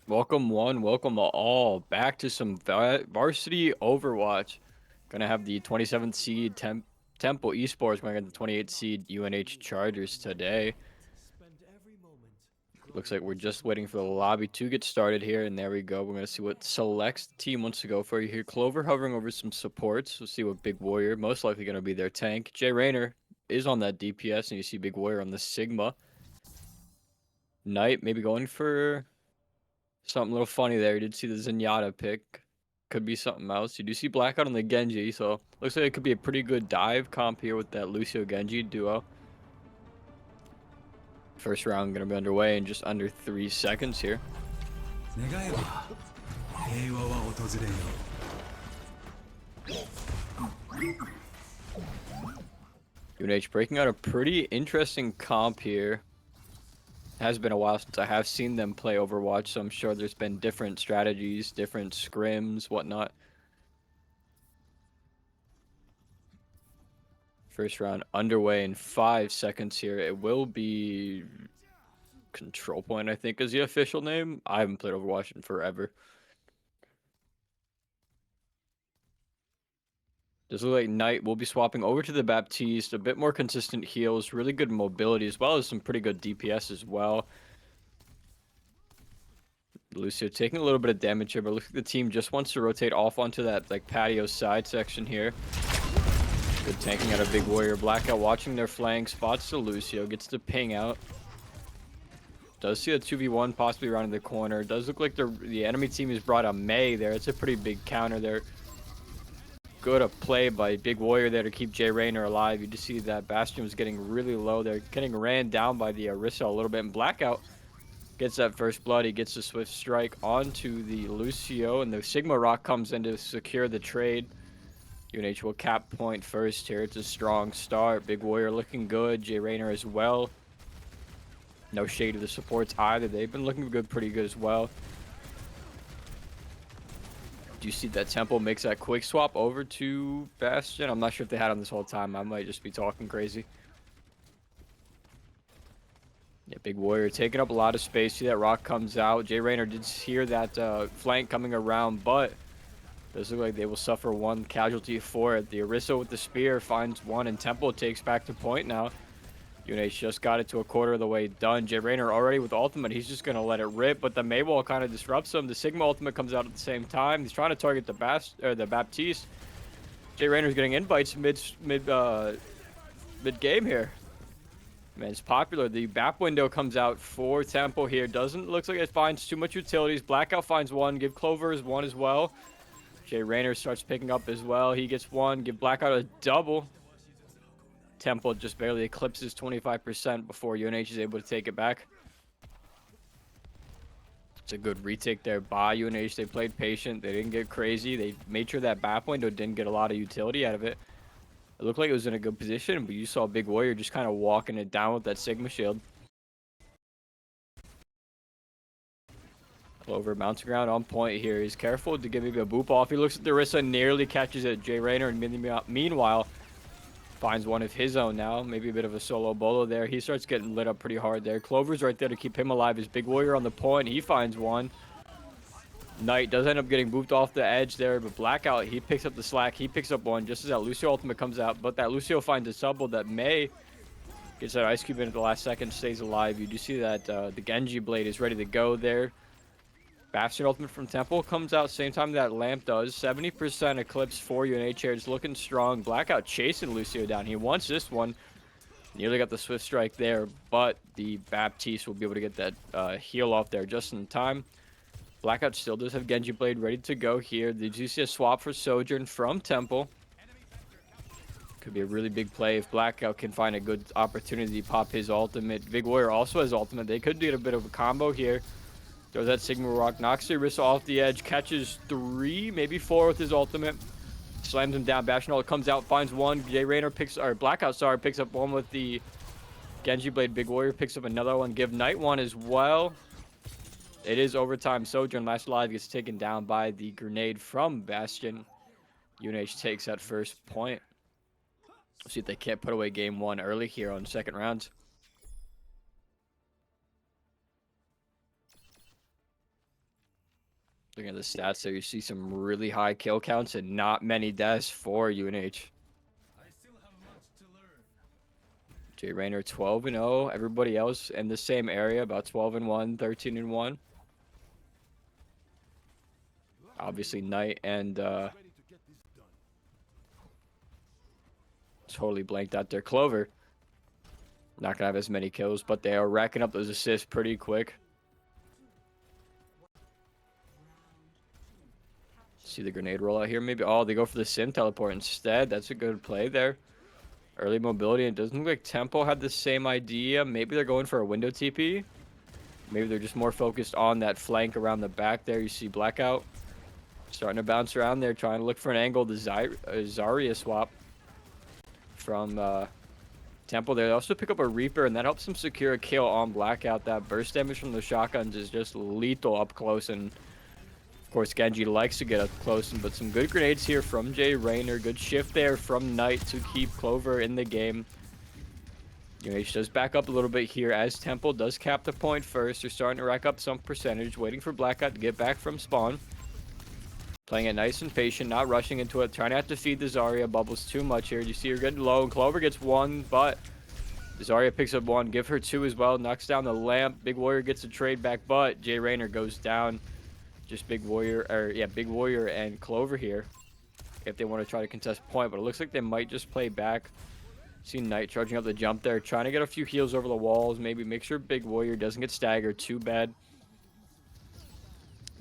Welcome one, welcome all back to some varsity Overwatch. Gonna have the 27th seed Temple Esports going against the 28th seed UNH Chargers today. Looks like we're just waiting for the lobby to get started here, and there we go. We're gonna see what selects the team wants to go for. You hear Clover hovering over some supports. We'll see what Big Warrior, most likely gonna be their tank. Jay Rayner is on that DPS, and you see Big Warrior on the Sigma. Knight maybe going for something a little funny there. You did see the Zenyatta pick. Could be something else. You do see Blackout on the Genji, so looks like it could be a pretty good dive comp here with that Lucio Genji duo. First round gonna be underway in just under 3 seconds here. UNH breaking out a pretty interesting comp here. Has been a while since I have seen them play Overwatch, so I'm sure there's been different strategies, different scrims, whatnot. First round underway in 5 seconds here. It will be Control Point, I think, is the official name. I haven't played Overwatch in forever. Does look like Knight will be swapping over to the Baptiste. A bit more consistent heals, really good mobility, as well as some pretty good DPS as well. Lucio taking a little bit of damage here, but looks like the team just wants to rotate off onto that like patio side section here. Good tanking out of Big Warrior. Blackout watching their flank, spots to Lucio, gets the ping out. Does see a 2v1 possibly around the corner. Does look like the enemy team has brought a Mei there. It's a pretty big counter there. Good a play by Big Warrior there to keep Jay Rayner alive. You just see that Bastion was getting really low there. Getting ran down by the Orisa a little bit. And Blackout gets that first blood. He gets the swift strike onto the Lucio. And the Sigma Rock comes in to secure the trade. UNH will cap point first here. It's a strong start. Big Warrior looking good. Jay Rayner as well. No shade to the supports either. They've been looking good, pretty good as well. Do you see that Temple makes that quick swap over to Bastion? I'm not sure if they had him this whole time. I might just be talking crazy. Yeah, Big Warrior taking up a lot of space. See that rock comes out. Jay Rayner did hear that flank coming around, but does look like they will suffer one casualty for it. The Orisa with the spear finds one, and Temple takes back to point now. UNH just got it to a quarter of the way done. Jay Rayner already with ultimate. He's just going to let it rip, but the Maywall kind of disrupts him. The Sigma ultimate comes out at the same time. He's trying to target the Baptiste. Jay Rayner's getting invites mid-game here. Man, it's popular. The BAP window comes out for Temple here. Doesn't look like it finds too much utilities. Blackout finds one. Give Clover's one as well. Jay Rayner starts picking up as well. He gets one. Give Blackout a double. Temple just barely eclipses 25% before UNH is able to take it back. It's a good retake there by UNH. They played patient. They didn't get crazy. They made sure that BAP window didn't get a lot of utility out of it. It looked like it was in a good position, but you saw Big Warrior just kind of walking it down with that Sigma shield. Clover bouncing around on point here. He's careful to give maybe a boop off. He looks at the Orisa, nearly catches it. Jay Rayner, and meanwhile, finds one of his own now. Maybe a bit of a solo bolo there. He starts getting lit up pretty hard there. Clover's right there to keep him alive. His Big Warrior on the point. He finds one. Knight does end up getting booped off the edge there, but Blackout, he picks up the slack. He picks up one just as that Lucio ultimate comes out, but that Lucio finds a subble that Mei gets that Ice Cube in at the last second, stays alive. You do see that the Genji blade is ready to go there. Bastion ultimate from Temple comes out same time that Lamp does. 70% eclipse for UNH here. It's looking strong. Blackout chasing Lucio down. He wants this one. Nearly got the swift strike there, but the Baptiste will be able to get that heal off there just in time. Blackout still does have Genji Blade ready to go here. Did you see a swap for Sojourn from Temple? Could be a really big play if Blackout can find a good opportunity to pop his ultimate. Big Warrior also has ultimate. They could get a bit of a combo here. Throws that Sigma Rock, knocks the Orisa off the edge, catches 3, maybe 4 with his ultimate. Slams him down. Bastion ult comes out, finds one. Jay Rayner Blackout, sorry, picks up one with the Genji Blade. Big Warrior picks up another one. Give Knight one as well. It is overtime. Sojourn last alive gets taken down by the grenade from Bastion. UNH takes that first point. Let's see if they can't put away game 1 early here on second round. Looking at the stats there, you see some really high kill counts and not many deaths for UNH. Jay Rayner 12-0. Everybody else in the same area, about 12-1, 13-1. Obviously, Knight and totally blanked out there. Clover, not gonna have as many kills, but they are racking up those assists pretty quick. See the grenade roll out here, maybe. Oh, they go for the sim teleport instead. That's a good play there. Early mobility. It doesn't look like Tempo had the same idea. Maybe they're going for a window TP. Maybe they're just more focused on that flank around the back there. You see Blackout starting to bounce around there, trying to look for an angle. The Zarya swap from Temple there. They also pick up a Reaper, and that helps them secure a kill on Blackout. That burst damage from the shotguns is just lethal up close, and of course Genji likes to get up close. But some good grenades here from Jay Rayner. Good shift there from Knight to keep Clover in the game. UNH does back up a little bit here as Temple does cap the point first. They're starting to rack up some percentage, waiting for Blackout to get back from spawn. Playing it nice and patient, not rushing into it, trying not to feed the Zarya bubbles too much here. You see her getting low, and Clover gets one, but Zarya picks up one, give her two as well, knocks down the lamp. Big Warrior gets a trade back, but Jay Rayner goes down. Just Big Warrior and Clover here if they want to try to contest point, but it looks like they might just play back. See Knight charging up the jump there, trying to get a few heals over the walls, maybe make sure Big Warrior doesn't get staggered too bad.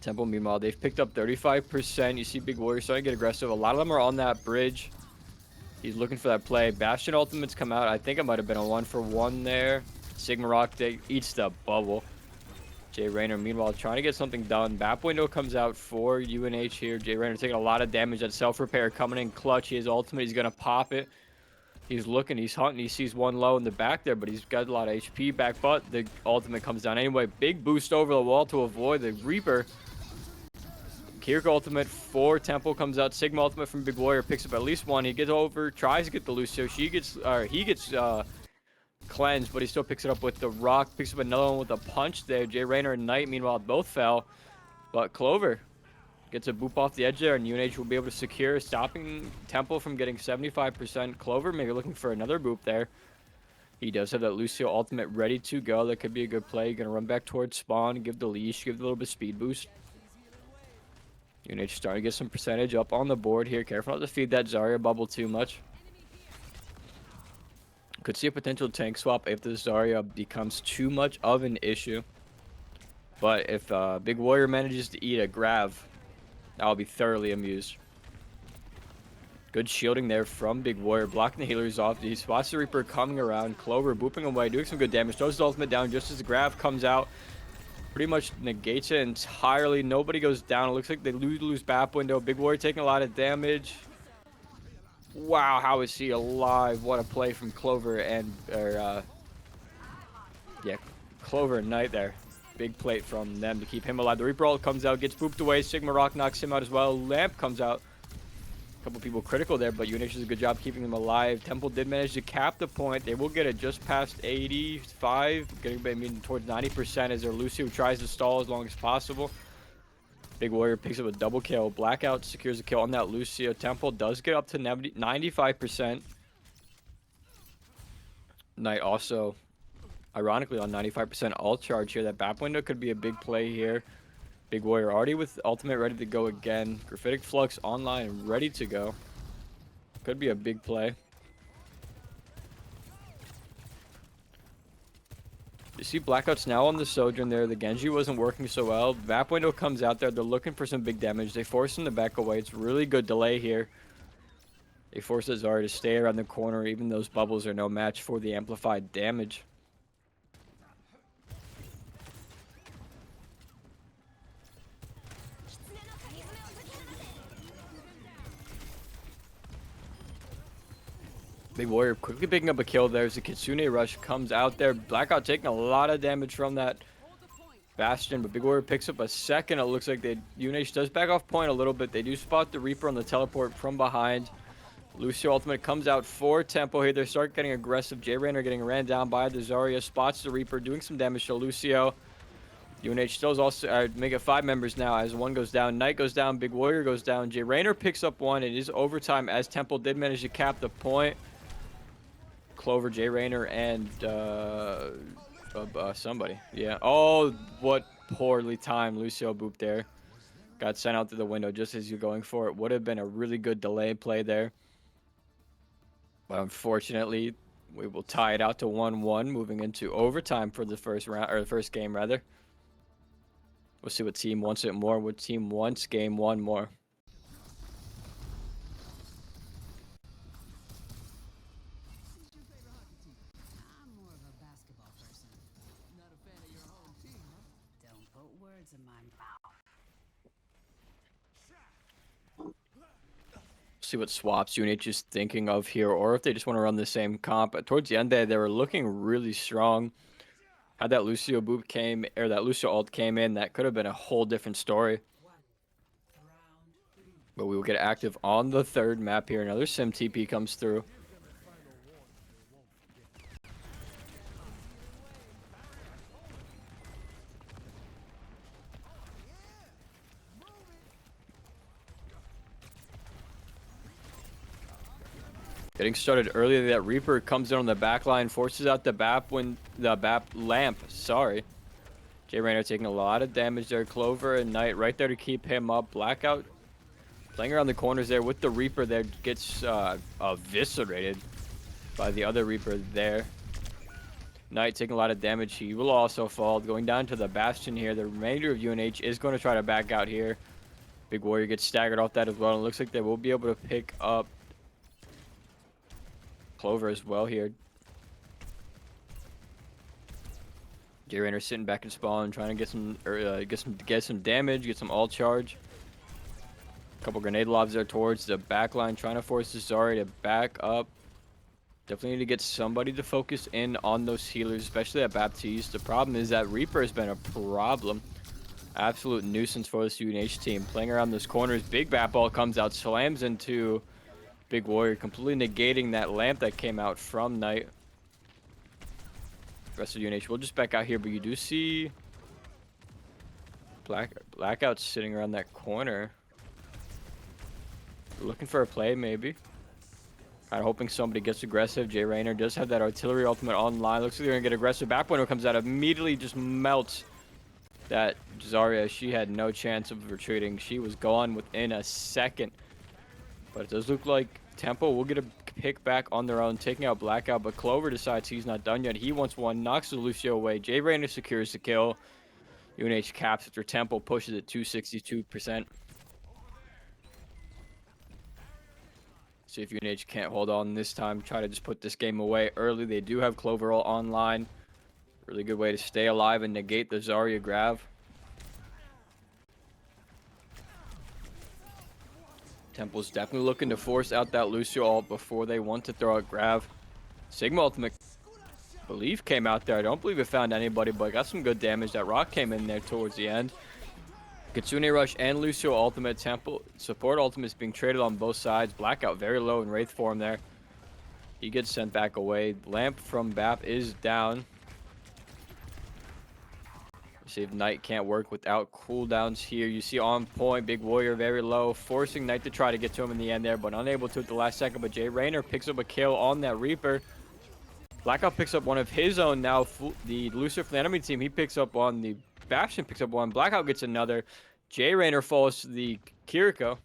Temple, meanwhile, they've picked up 35%. You see Big Warrior starting to get aggressive. A lot of them are on that bridge. He's looking for that play. Bastion ultimates come out. I think it might have been a 1-for-1 there. Sigma Rock eats the bubble. Jay Rayner, meanwhile, trying to get something done. Bap window comes out for UNH here. Jay Rayner taking a lot of damage. That self-repair coming in clutch. He has ultimate. He's going to pop it. He's looking. He's hunting. He sees one low in the back there, but he's got a lot of HP back. But the ultimate comes down anyway. Big boost over the wall to avoid the Reaper. Kirk ultimate for Temple comes out. Sigma ultimate from Big Warrior picks up at least one. He gets over, tries to get the Lucio. He gets cleansed, but he still picks it up with the rock. Picks up another one with a punch there. Jay Rayner and Knight, meanwhile, both fell. But Clover gets a boop off the edge there, and UNH will be able to secure, stopping Temple from getting 75%. Clover maybe looking for another boop there. He does have that Lucio ultimate ready to go. That could be a good play. You're going to run back towards spawn, give the leash, give a little bit of speed boost. UNH starting to get some percentage up on the board here. Careful not to feed that Zarya bubble too much. Could see a potential tank swap if the Zarya becomes too much of an issue. But if Big Warrior manages to eat a Grav, I'll be thoroughly amused. Good shielding there from Big Warrior, blocking the healers off. He spots the Reaper coming around. Clover booping away, doing some good damage. Throws his ultimate down just as the Grav comes out. Pretty much negates it entirely. Nobody goes down. It looks like they lose Bap window. Big Warrior taking a lot of damage. Wow, how is he alive? What a play from Clover and Clover and Knight there. Big plate from them to keep him alive. The Reaper ult comes out, gets booped away. Sigma Rock knocks him out as well. Lamp comes out. A couple people critical there, but UNH does a good job keeping them alive. Temple did manage to cap the point. They will get it just past 85, getting towards 90% as their Lucio tries to stall as long as possible. Big Warrior picks up a double kill. Blackout secures a kill on that Lucio. Temple does get up to 95%. Knight also, ironically, on 95% ult charge here. That Bap window could be a big play here. Big Warrior already with ultimate ready to go again. Graphitic Flux online and ready to go. Could be a big play. You see Blackout's now on the Sojourn there. The Genji wasn't working so well. Map window comes out there. They're looking for some big damage. They force him to back away. It's really good delay here. They force Zarya to stay around the corner. Even those bubbles are no match for the amplified damage. Big Warrior quickly picking up a kill there as the Kitsune Rush comes out there. Blackout taking a lot of damage from that Bastion, but Big Warrior picks up a second. It looks like UNH does back off point a little bit. They do spot the Reaper on the teleport from behind. Lucio ultimate comes out for Tempo here. They start getting aggressive. Jay Rayner getting ran down by the Zarya. Spots the Reaper, doing some damage to Lucio. UNH still is also make it 5 members now as one goes down. Knight goes down. Big Warrior goes down. Jay Rayner picks up one. It is overtime as Temple did manage to cap the point. Clover, Jay Rayner, and somebody. Yeah. Oh, what poorly timed Lucio Boop there. Got sent out to the window just as you're going for it. Would have been a really good delay play there. But unfortunately, we will tie it out to 1-1, moving into overtime for the first round, or the first game rather. We'll see what team wants it more. What team wants game one more. I'm more of a basketball person. Not a fan of your home team, huh? Don't put words in my mouth. See what swaps UNH is thinking of here, or if they just want to run the same comp. But towards the end there, they were looking really strong. Had that Lucio Boop came, or that Lucio ult came in, that could have been a whole different story. But we will get active on the third map here. Another Sim TP comes through. Getting started early. That Reaper comes in on the back line, forces out the BAP when the BAP lamp. Sorry. Jay Rayner taking a lot of damage there. Clover and Knight right there to keep him up. Blackout playing around the corners there with the Reaper there. Gets eviscerated by the other Reaper there. Knight taking a lot of damage. He will also fall. Going down to the Bastion here. The remainder of UNH is going to try to back out here. Big Warrior gets staggered off that as well. And it looks like they will be able to pick up Clover as well here. Jay Rayner sitting back in spawn, trying to get some damage, get some ult charge. Couple grenade lobs there towards the back line, trying to force the Zarya to back up. Definitely need to get somebody to focus in on those healers, especially at Baptiste. The problem is that Reaper has been a problem. Absolute nuisance for this UNH team. Playing around those corners, big bat ball comes out, slams into Big Warrior, completely negating that lamp that came out from Knight. Rest of UNH will just back out here, but you do see Blackout sitting around that corner. Looking for a play, maybe. Kind of hoping somebody gets aggressive. Jay Rayner does have that artillery ultimate online. Looks like they're going to get aggressive. Back window comes out, immediately just melts that Zarya. She had no chance of retreating. She was gone within a second. But it does look like Tempo will get a pick back on their own, taking out Blackout. But Clover decides he's not done yet. He wants one, knocks the Lucio away. Jay Rayner secures the kill. UNH caps after Tempo pushes it to 62%. See if UNH can't hold on this time. Try to just put this game away early. They do have Clover online. Really good way to stay alive and negate the Zarya grab. Temple's definitely looking to force out that Lucio ult before they want to throw out Grav. Sigma ultimate, I believe, came out there. I don't believe it found anybody, but got some good damage. That rock came in there towards the end. Kitsune Rush and Lucio ultimate. Temple support ultimate is being traded on both sides. Blackout very low in Wraith form there. He gets sent back away. Lamp from BAP is down. See if Knight can't work without cooldowns here. You see on point, Big Warrior very low, forcing Knight to try to get to him in the end there, but unable to at the last second. But Jay Rayner picks up a kill on that Reaper. Blackout picks up one of his own now. The Lucifer from the enemy team, he picks up one. The Bastion picks up one. Blackout gets another. Jay Rayner falls to the Kiriko.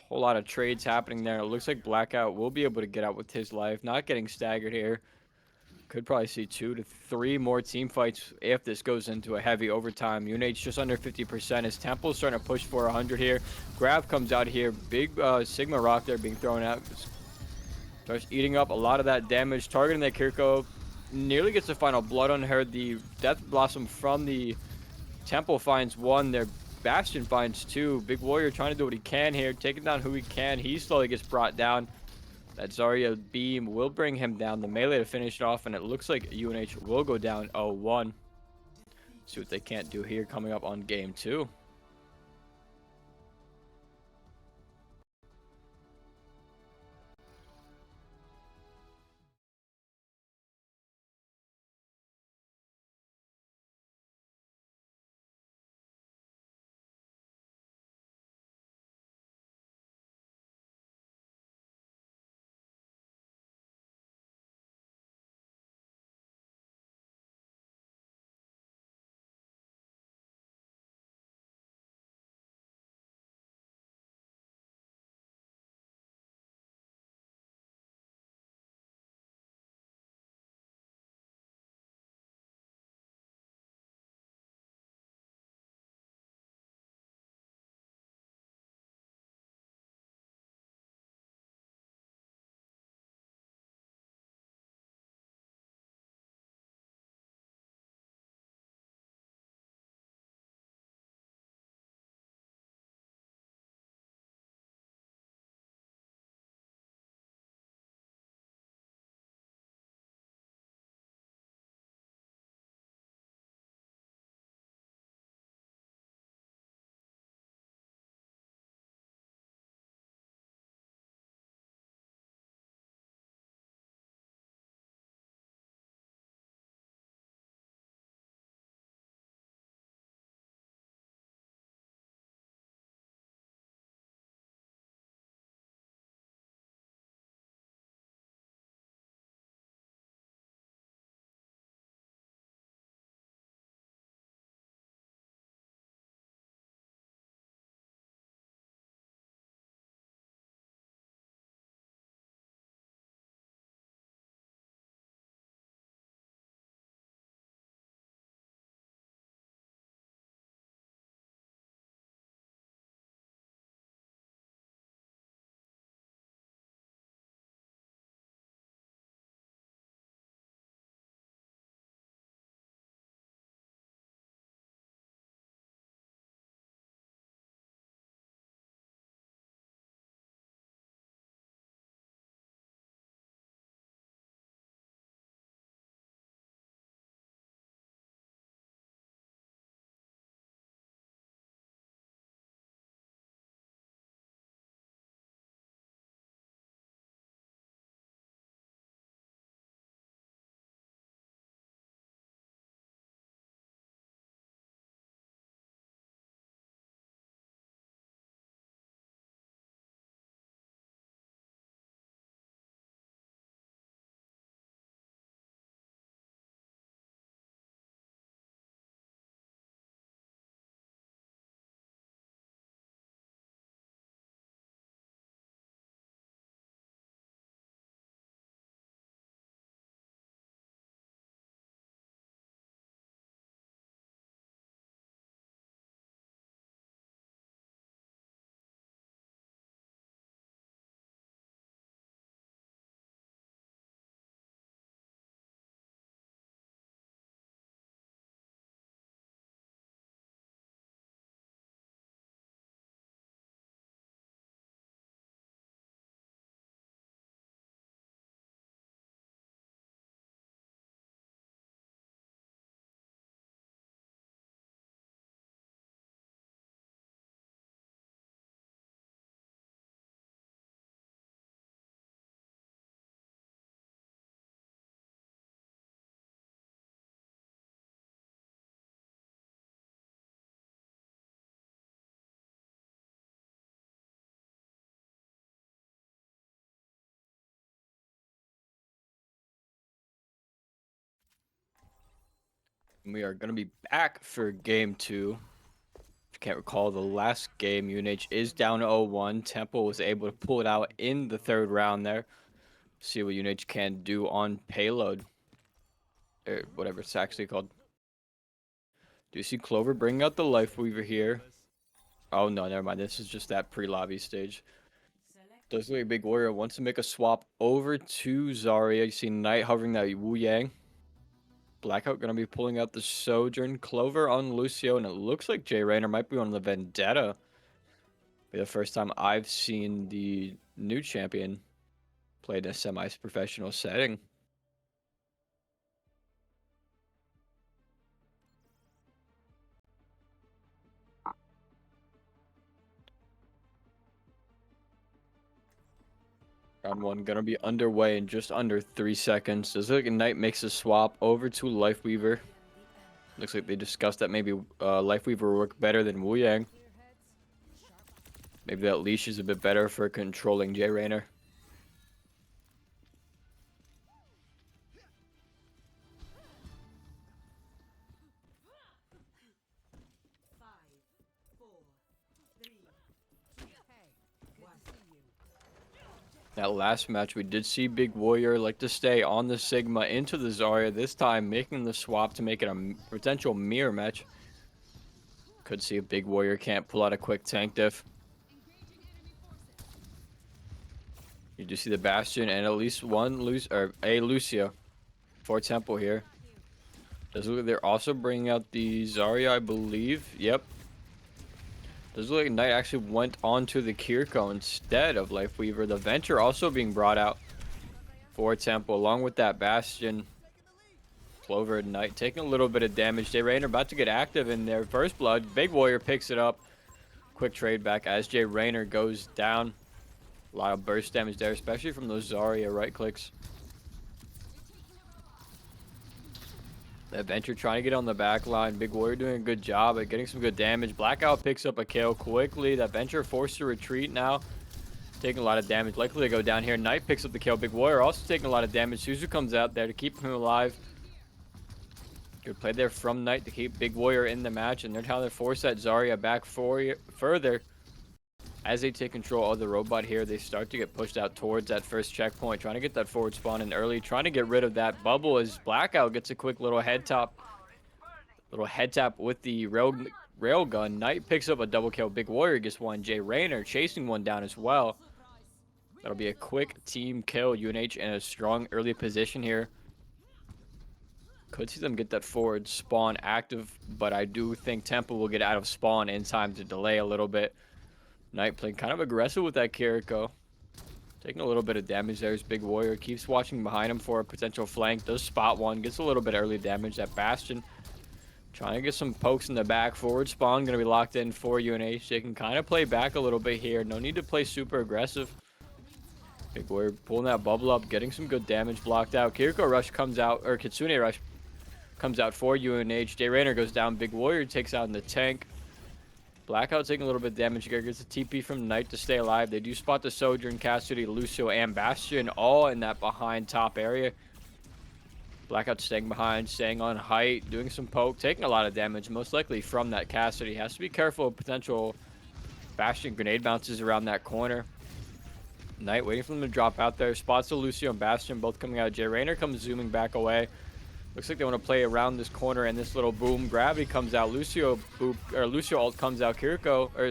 Whole lot of trades happening there. It looks like Blackout will be able to get out with his life. Not getting staggered here. Could probably see 2 to 3 more team fights if this goes into a heavy overtime. UNH just under 50% as Temple's starting to push for 100 here. Grav comes out here. Big Sigma rock there being thrown out. Starts eating up a lot of that damage. Targeting that Kiriko. Nearly gets the final blood on her. The Death Blossom from the Temple finds one. Their Bastion finds 2. Big Warrior trying to do what he can here. Taking down who he can. He slowly gets brought down. That Zarya beam will bring him down. The melee to finish it off, and it looks like UNH will go down 0-1. See what they can't do here coming up on game 2. We are going to be back for game 2. If you can't recall, the last game, UNH is down 0-1. Temple was able to pull it out in the 3rd round there. See what UNH can do on payload. Or whatever it's actually called. Do you see Clover bringing out the Life Weaver here? Oh no, never mind. This is just that pre-lobby stage. Does look like Big Warrior wants to make a swap over to Zarya. You see Knight hovering that Wu Yang. Blackout going to be pulling out the Sojourn. Clover on Lucio, and it looks like Jay Rayner might be on the Vendetta. Be the first time I've seen the new champion play in a semi-professional setting. Round 1 gonna be underway in just under 3 seconds. Does look like Knight makes a swap over to Lifeweaver. Looks like they discussed that maybe Lifeweaver will work better than Wu Yang. Maybe that leash is a bit better for controlling Jay Rayner. That last match, we did see Big Warrior like to stay on the Sigma into the Zarya, this time making the swap to make it a potential mirror match. Could see if Big Warrior can't pull out a quick tank diff. You do see the Bastion and at least a Lucio for Temple here. Does look like they're also bringing out the Zarya, I believe. Yep. Does look like Knight actually went onto the Kiriko instead of Lifeweaver. The Venture also being brought out for Temple, along with that Bastion. Clover and Knight taking a little bit of damage. Jay Rayner about to get active in their first blood. Big Warrior picks it up. Quick trade back as Jay Rayner goes down. A lot of burst damage there, especially from those Zarya right clicks. That Venture trying to get on the back line. Big Warrior doing a good job at getting some good damage. Blackout picks up a kill quickly. That Venture forced to retreat now. Taking a lot of damage. Likely to go down here. Knight picks up the kill. Big Warrior also taking a lot of damage. Suzu comes out there to keep him alive. Good play there from Knight to keep Big Warrior in the match. And they're trying to force that Zarya back further. As they take control of the robot here, they start to get pushed out towards that first checkpoint, trying to get that forward spawn in early, trying to get rid of that bubble as Blackout gets a quick little head tap with the rail gun. Knight picks up a double kill. Big Warrior gets one. Jay Rayner chasing one down as well. That'll be a quick team kill. UNH in a strong early position here. Could see them get that forward spawn active, but I do think Temple will get out of spawn in time to delay a little bit. Knight playing kind of aggressive with that Kiriko. Taking a little bit of damage there as Big Warrior keeps watching behind him for a potential flank. Does spot one. Gets a little bit early damage. That Bastion trying to get some pokes in the back. Forward spawn going to be locked in for UNH. They can kind of play back a little bit here. No need to play super aggressive. Big Warrior pulling that bubble up. Getting some good damage blocked out. Kiriko Rush comes out. Or Kitsune Rush comes out for UNH. Jay Rayner goes down. Big Warrior takes out in the tank. Blackout taking a little bit of damage here. Gets a TP from Knight to stay alive. They do spot the Sojourn, Cassidy, Lucio, and Bastion all in that behind top area. Blackout staying behind, staying on height, doing some poke, taking a lot of damage, most likely from that Cassidy. Has to be careful of potential Bastion grenade bounces around that corner. Knight waiting for them to drop out there. Spots the Lucio and Bastion both coming out. Jay Rayner comes zooming back away. Looks like they want to play around this corner and this little boom. Gravity comes out. Lucio ult comes out. Kiriko or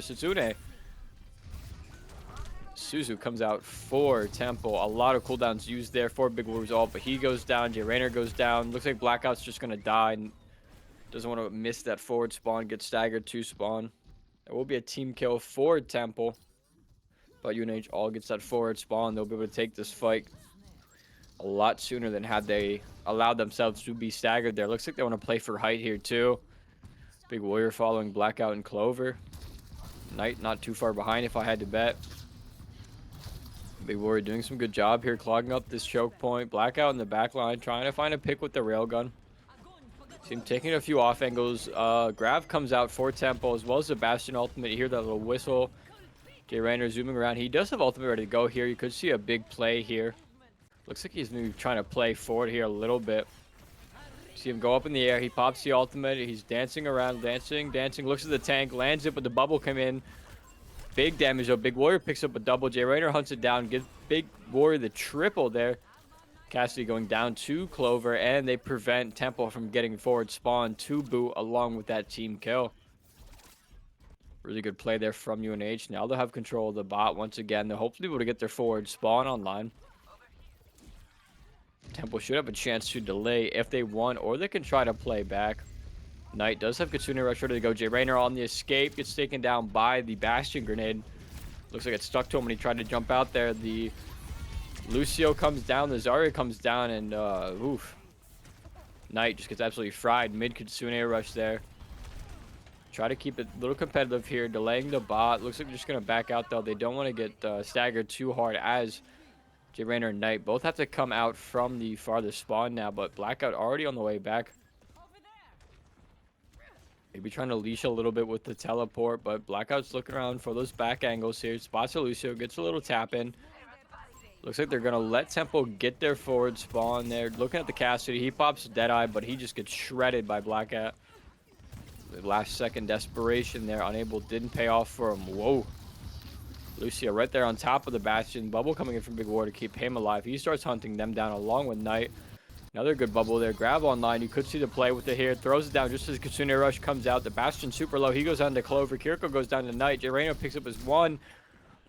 Suzu comes out for Temple. A lot of cooldowns used there for Big Warrior's ult, but he goes down. Jay Rayner goes down. Looks like Blackout's just gonna die and doesn't want to miss that forward spawn. Gets staggered to spawn. There will be a team kill for Temple, but UNH all gets that forward spawn. They'll be able to take this fight a lot sooner than had they allowed themselves to be staggered there. Looks like they want to play for height here too. Big Warrior following Blackout and Clover. Knight not too far behind if I had to bet. Big Warrior doing some good job here, clogging up this choke point. Blackout in the back line, trying to find a pick with the railgun. See him taking a few off angles. Grav comes out for Temple as well as the Bastion ultimate. You hear that little whistle. Jay Rayner zooming around. He does have ultimate ready to go here. You could see a big play here. Looks like he's maybe trying to play forward here a little bit. See him go up in the air. He pops the ultimate. He's dancing around, dancing, looks at the tank, lands it, but the bubble come in. Big damage though. Big Warrior picks up a double. J Rainer hunts it down, gives Big Warrior the triple there. Cassidy going down to Clover, and they prevent Temple from getting forward spawn to boot along with that team kill. Really good play there from UNH. Now they'll have control of the bot once again. They'll hopefully be able to get their forward spawn online. Temple should have a chance to delay if they want, or they can try to play back. Knight does have Kitsune Rush ready to go. J Rainer on the escape, gets taken down by the Bastion grenade. Looks like it stuck to him when he tried to jump out there. The Lucio comes down, the Zarya comes down, and oof. Knight just gets absolutely fried. Mid Kitsune Rush there. Try to keep it a little competitive here, delaying the bot. Looks like they're just going to back out, though. They don't want to get staggered too hard, as J Rainer and Knight both have to come out from the farthest spawn now, but Blackout already on the way back. Maybe trying to leash a little bit with the teleport, but Blackout's looking around for those back angles here. Spots a Lucio, gets a little tap in. Looks like they're going to let Temple get their forward spawn there. Looking at the Cassidy, he pops Deadeye, but he just gets shredded by Blackout. The last second desperation there, unable, didn't pay off for him. Whoa. Lucio right there on top of the Bastion. Bubble coming in from Big War to keep him alive. He starts hunting them down along with Knight. Another good bubble there. Grab online. You could see the play with it here. Throws it down just as Kitsune Rush comes out. The Bastion super low. He goes down to Clover. Kiriko goes down to Knight. J Rainer picks up his one.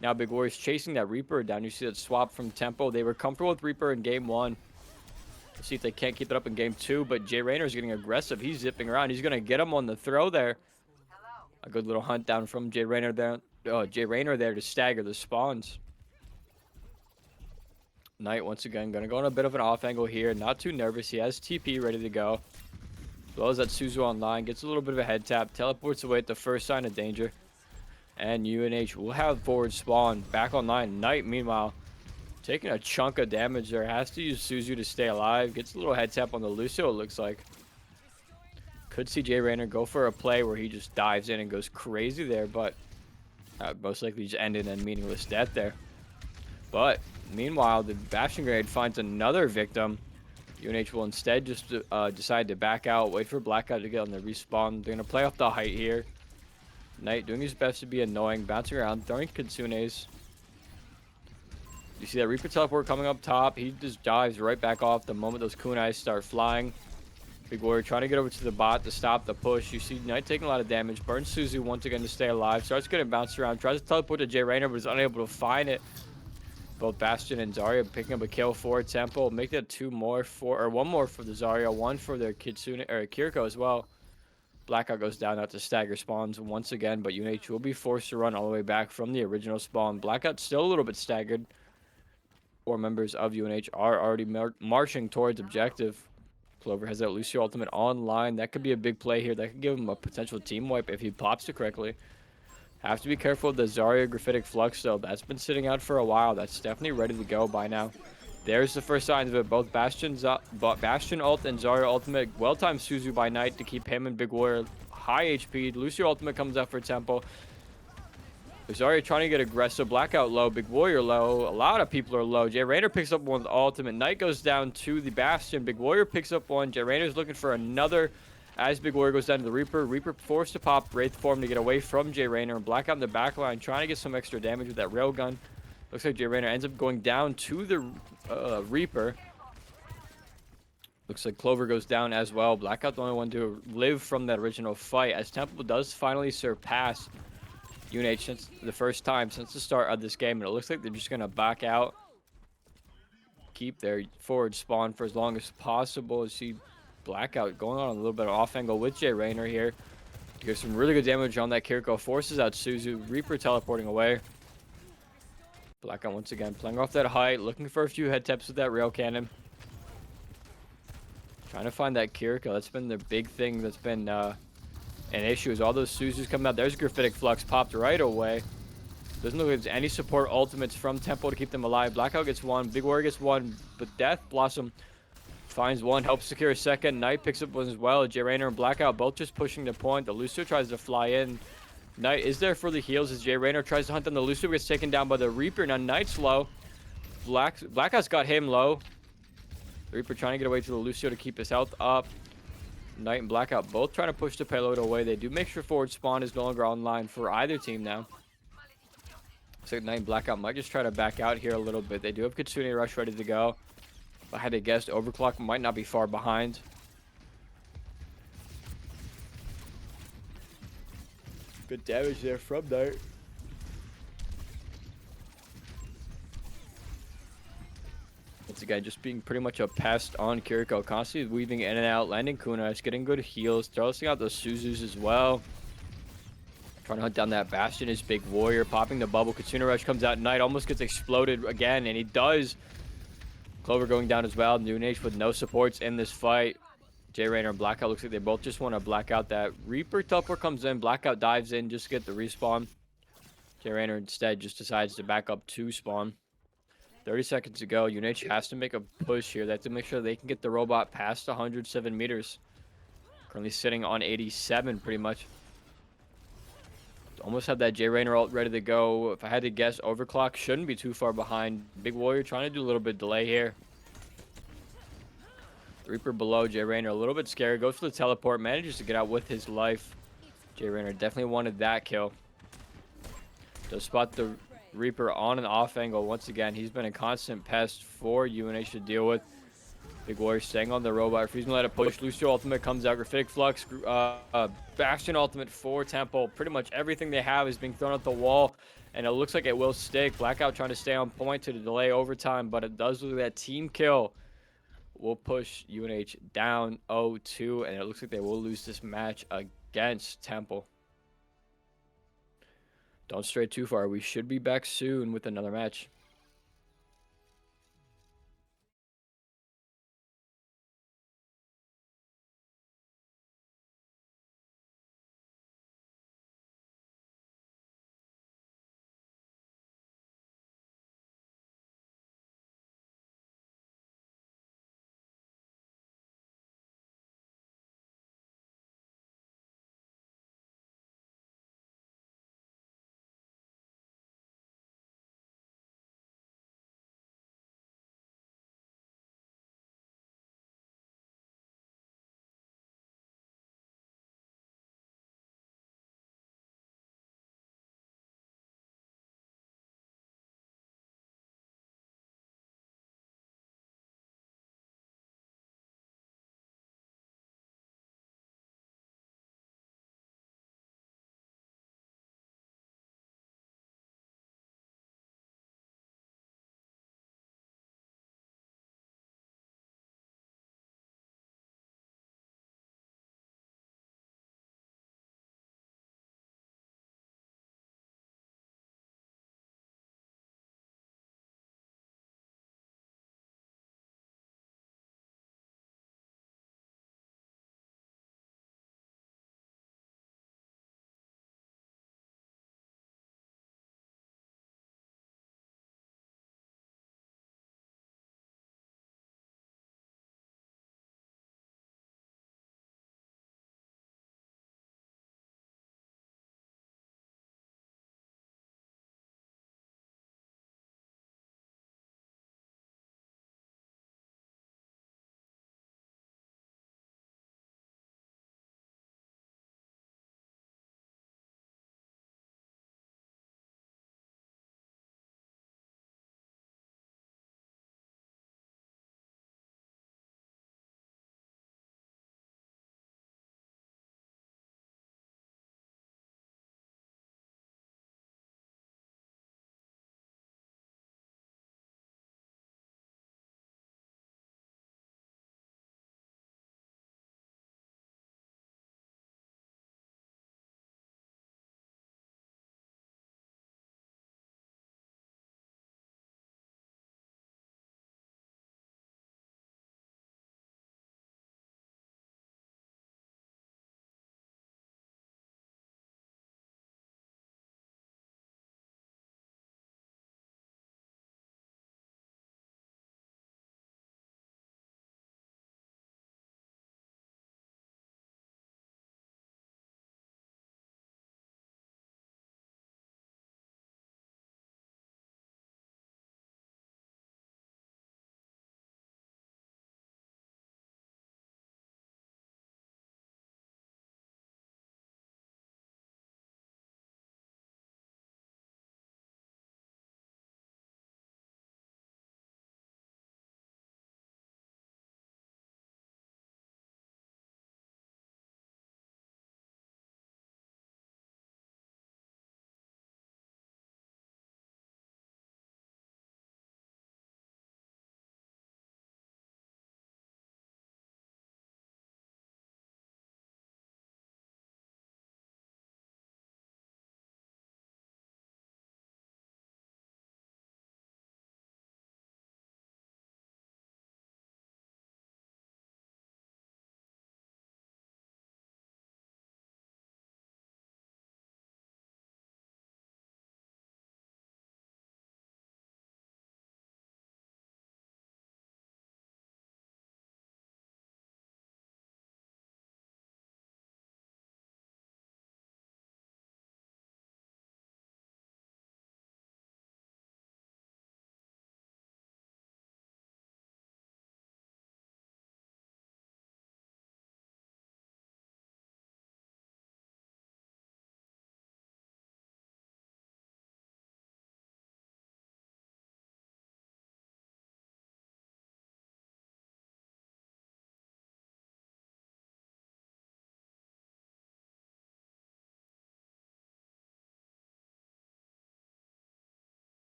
Now Big Warrior's chasing that Reaper down. You see that swap from Tempo. They were comfortable with Reaper in game 1. Let's see if they can't keep it up in game 2. But J Rainer's getting aggressive. He's zipping around. He's going to get him on the throw there. A good little hunt down from J Rainer there. J Rainer there to stagger the spawns. Knight once again going to go on a bit of an off angle here. Not too nervous. He has TP ready to go. As well as that Suzu online. Gets a little bit of a head tap. Teleports away at the first sign of danger. And UNH will have forward spawn back online. Knight, meanwhile, taking a chunk of damage there. Has to use Suzu to stay alive. Gets a little head tap on the Lucio, it looks like. Could see J Rainer go for a play where he just dives in and goes crazy there, but most likely just end in a meaningless death there. But meanwhile, the Bastion grenade finds another victim. UNH will instead just decide to back out, wait for Blackout to get on the respawn. They're going to play off the height here. Knight doing his best to be annoying, bouncing around, throwing Kitsunes. You see that Reaper teleport coming up top. He just dives right back off the moment those kunais start flying. Big Warrior trying to get over to the bot to stop the push. You see Knight taking a lot of damage. Burns Suzu once again to stay alive. Starts getting bounced around. Tries to teleport to J Rainer, but is unable to find it. Both Bastion and Zarya picking up a kill for Temple. Make that one more for the Zarya, one for their Kitsune or Kiriko as well. Blackout goes down out to stagger spawns once again, but UNH will be forced to run all the way back from the original spawn. Blackout still a little bit staggered. 4 members of UNH are already marching towards objective. Clover has that Lucio ultimate online. That could be a big play here. That could give him a potential team wipe if he pops it correctly. Have to be careful of the Zarya Graphitic Flux, though. That's been sitting out for a while. That's definitely ready to go by now. There's the first signs of it. Both Bastion ult and Zarya ultimate. Well-timed Suzu by Knight to keep him and Big Warrior high HP. Lucio ultimate comes out for Temple. Zarya trying to get aggressive. Blackout low. Big Warrior low. A lot of people are low. J Rainer picks up one with ultimate. Knight goes down to the Bastion. Big Warrior picks up one. J Rainer's looking for another. As Big Warrior goes down to the Reaper. Reaper forced to pop Wraith form to get away from J Rainer. And Blackout in the back line trying to get some extra damage with that railgun. Looks like J Rainer ends up going down to the Reaper. Looks like Clover goes down as well. Blackout the only one to live from that original fight, as Temple does finally surpass UNH since the first time since the start of this game. And it looks like they're just going to back out. Keep their forward spawn for as long as possible. You see Blackout going on a little bit of off angle with J Rainer here. Gets some really good damage on that Kiriko. Forces out Suzu. Reaper teleporting away. Blackout once again playing off that height. Looking for a few head taps with that rail cannon. Trying to find that Kiriko. That's been the big thing that's been an issue, is all those Suzus coming out. There's Graphitic Flux popped right away. Doesn't look like there's any support ultimates from Temple to keep them alive. Blackout gets one. Big Warrior gets one. But Death Blossom finds one. Helps secure a second. Knight picks up one as well. J Rainer and Blackout both just pushing the point. The Lucio tries to fly in. Knight is there for the heals as J Rainer tries to hunt down the Lucio. Gets taken down by the Reaper. Now Knight's low. Blackout's got him low. The Reaper trying to get away to the Lucio to keep his health up. Knight and Blackout both trying to push the payload away. They do make sure forward spawn is no longer online for either team now. Looks like Knight and Blackout might just try to back out here a little bit. They do have Kitsune Rush ready to go. If I had to guess, Overclock might not be far behind. Good damage there from Knight. Once again, just being pretty much a pest on Kiriko. Constantly weaving in and out, landing Kunas, getting good heals, thrusting out those Suzus as well. Trying to hunt down that Bastion is Big Warrior, popping the bubble. Kitsune Rush comes out, Knight almost gets exploded again, and he does. Clover going down as well. New Age with no supports in this fight. J Rainer and Blackout looks like they both just want to black out that. Reaper teleport comes in, Blackout dives in just to get the respawn. J Rainer instead just decides to back up to spawn. 30 seconds to go. UNH has to make a push here. They have to make sure they can get the robot past 107 meters. Currently sitting on 87 pretty much. Almost have that J Rainer ult ready to go. If I had to guess, Overclock shouldn't be too far behind. Big Warrior trying to do a little bit of delay here. The Reaper below J Rainer, a little bit scary. Goes for the teleport, manages to get out with his life. J Rainer definitely wanted that kill. Does spot the Reaper on an off angle once again. He's been a constant pest for UNH to deal with. Big Warrior staying on the robot. If he's gonna let it push, Lucio ultimate comes out. Graphitic Flux, Bastion ultimate for Temple. Pretty much everything they have is being thrown at the wall, and it looks like it will stick. Blackout trying to stay on point to delay overtime, but it does look like that team kill will push UNH down 0-2, and it looks like they will lose this match against Temple. Don't stray too far. We should be back soon with another match.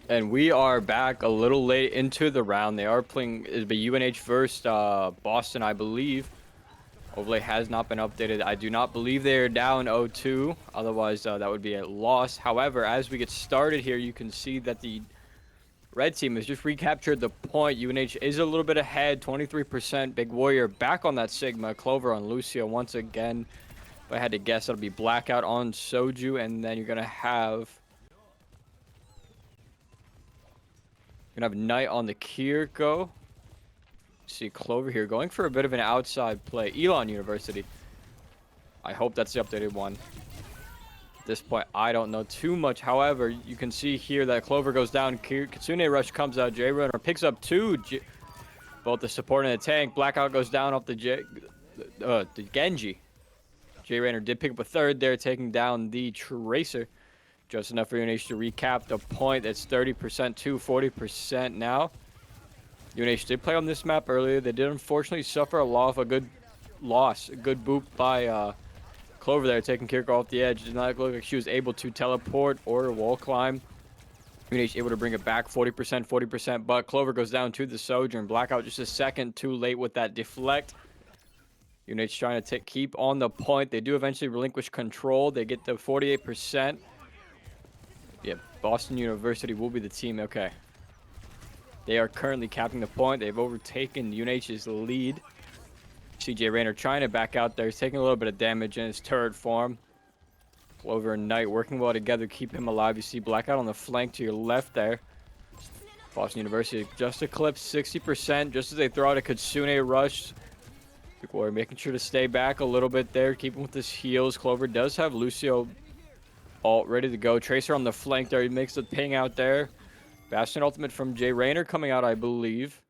And we are back a little late into the round. They are playing, it'll be UNH versus Boston, I believe. Overlay has not been updated. I do not believe they are down 0-2. Otherwise, that would be a loss. However, as we get started here, you can see that the red team has just recaptured the point. UNH is a little bit ahead, 23%. Big Warrior back on that Sigma. Clover on Lucio once again. If I had to guess, it'll be Blackout on Soju. And then you're going to have... Gonna have Knight on the Kiriko. See Clover here going for a bit of an outside play. Elon University. I hope that's the updated one. At this point, I don't know too much. However, you can see here that Clover goes down. Kitsune Rush comes out. J-Runner picks up both the support and the tank. Blackout goes down off the Genji. J-Rainer did pick up a third there, taking down the Tracer. Just enough for UNH to recap the point. It's 30% to 40% now. UNH did play on this map earlier. They did unfortunately suffer a good loss. A good boop by Clover there, taking Kiriko off the edge. Did not look like she was able to teleport or wall climb. UNH able to bring it back 40%, 40%, but Clover goes down to the Sojourn. Blackout just a second too late with that deflect. UNH trying to keep on the point. They do eventually relinquish control. They get the 48%. Yeah, Boston University will be the team. Okay. They are currently capping the point. They've overtaken UNH's lead. CJ Rayner trying to back out there. He's taking a little bit of damage in his turret form. Clover and Knight working well together, keep him alive. You see Blackout on the flank to your left there. Boston University just eclipsed 60% just as they throw out a Kitsune Rush. Big Warrior making sure to stay back a little bit there, keeping with his heals. Clover does have Lucio ult ready to go. Tracer on the flank there. He makes the ping out there. Bastion ultimate from Jay Rayner coming out, I believe.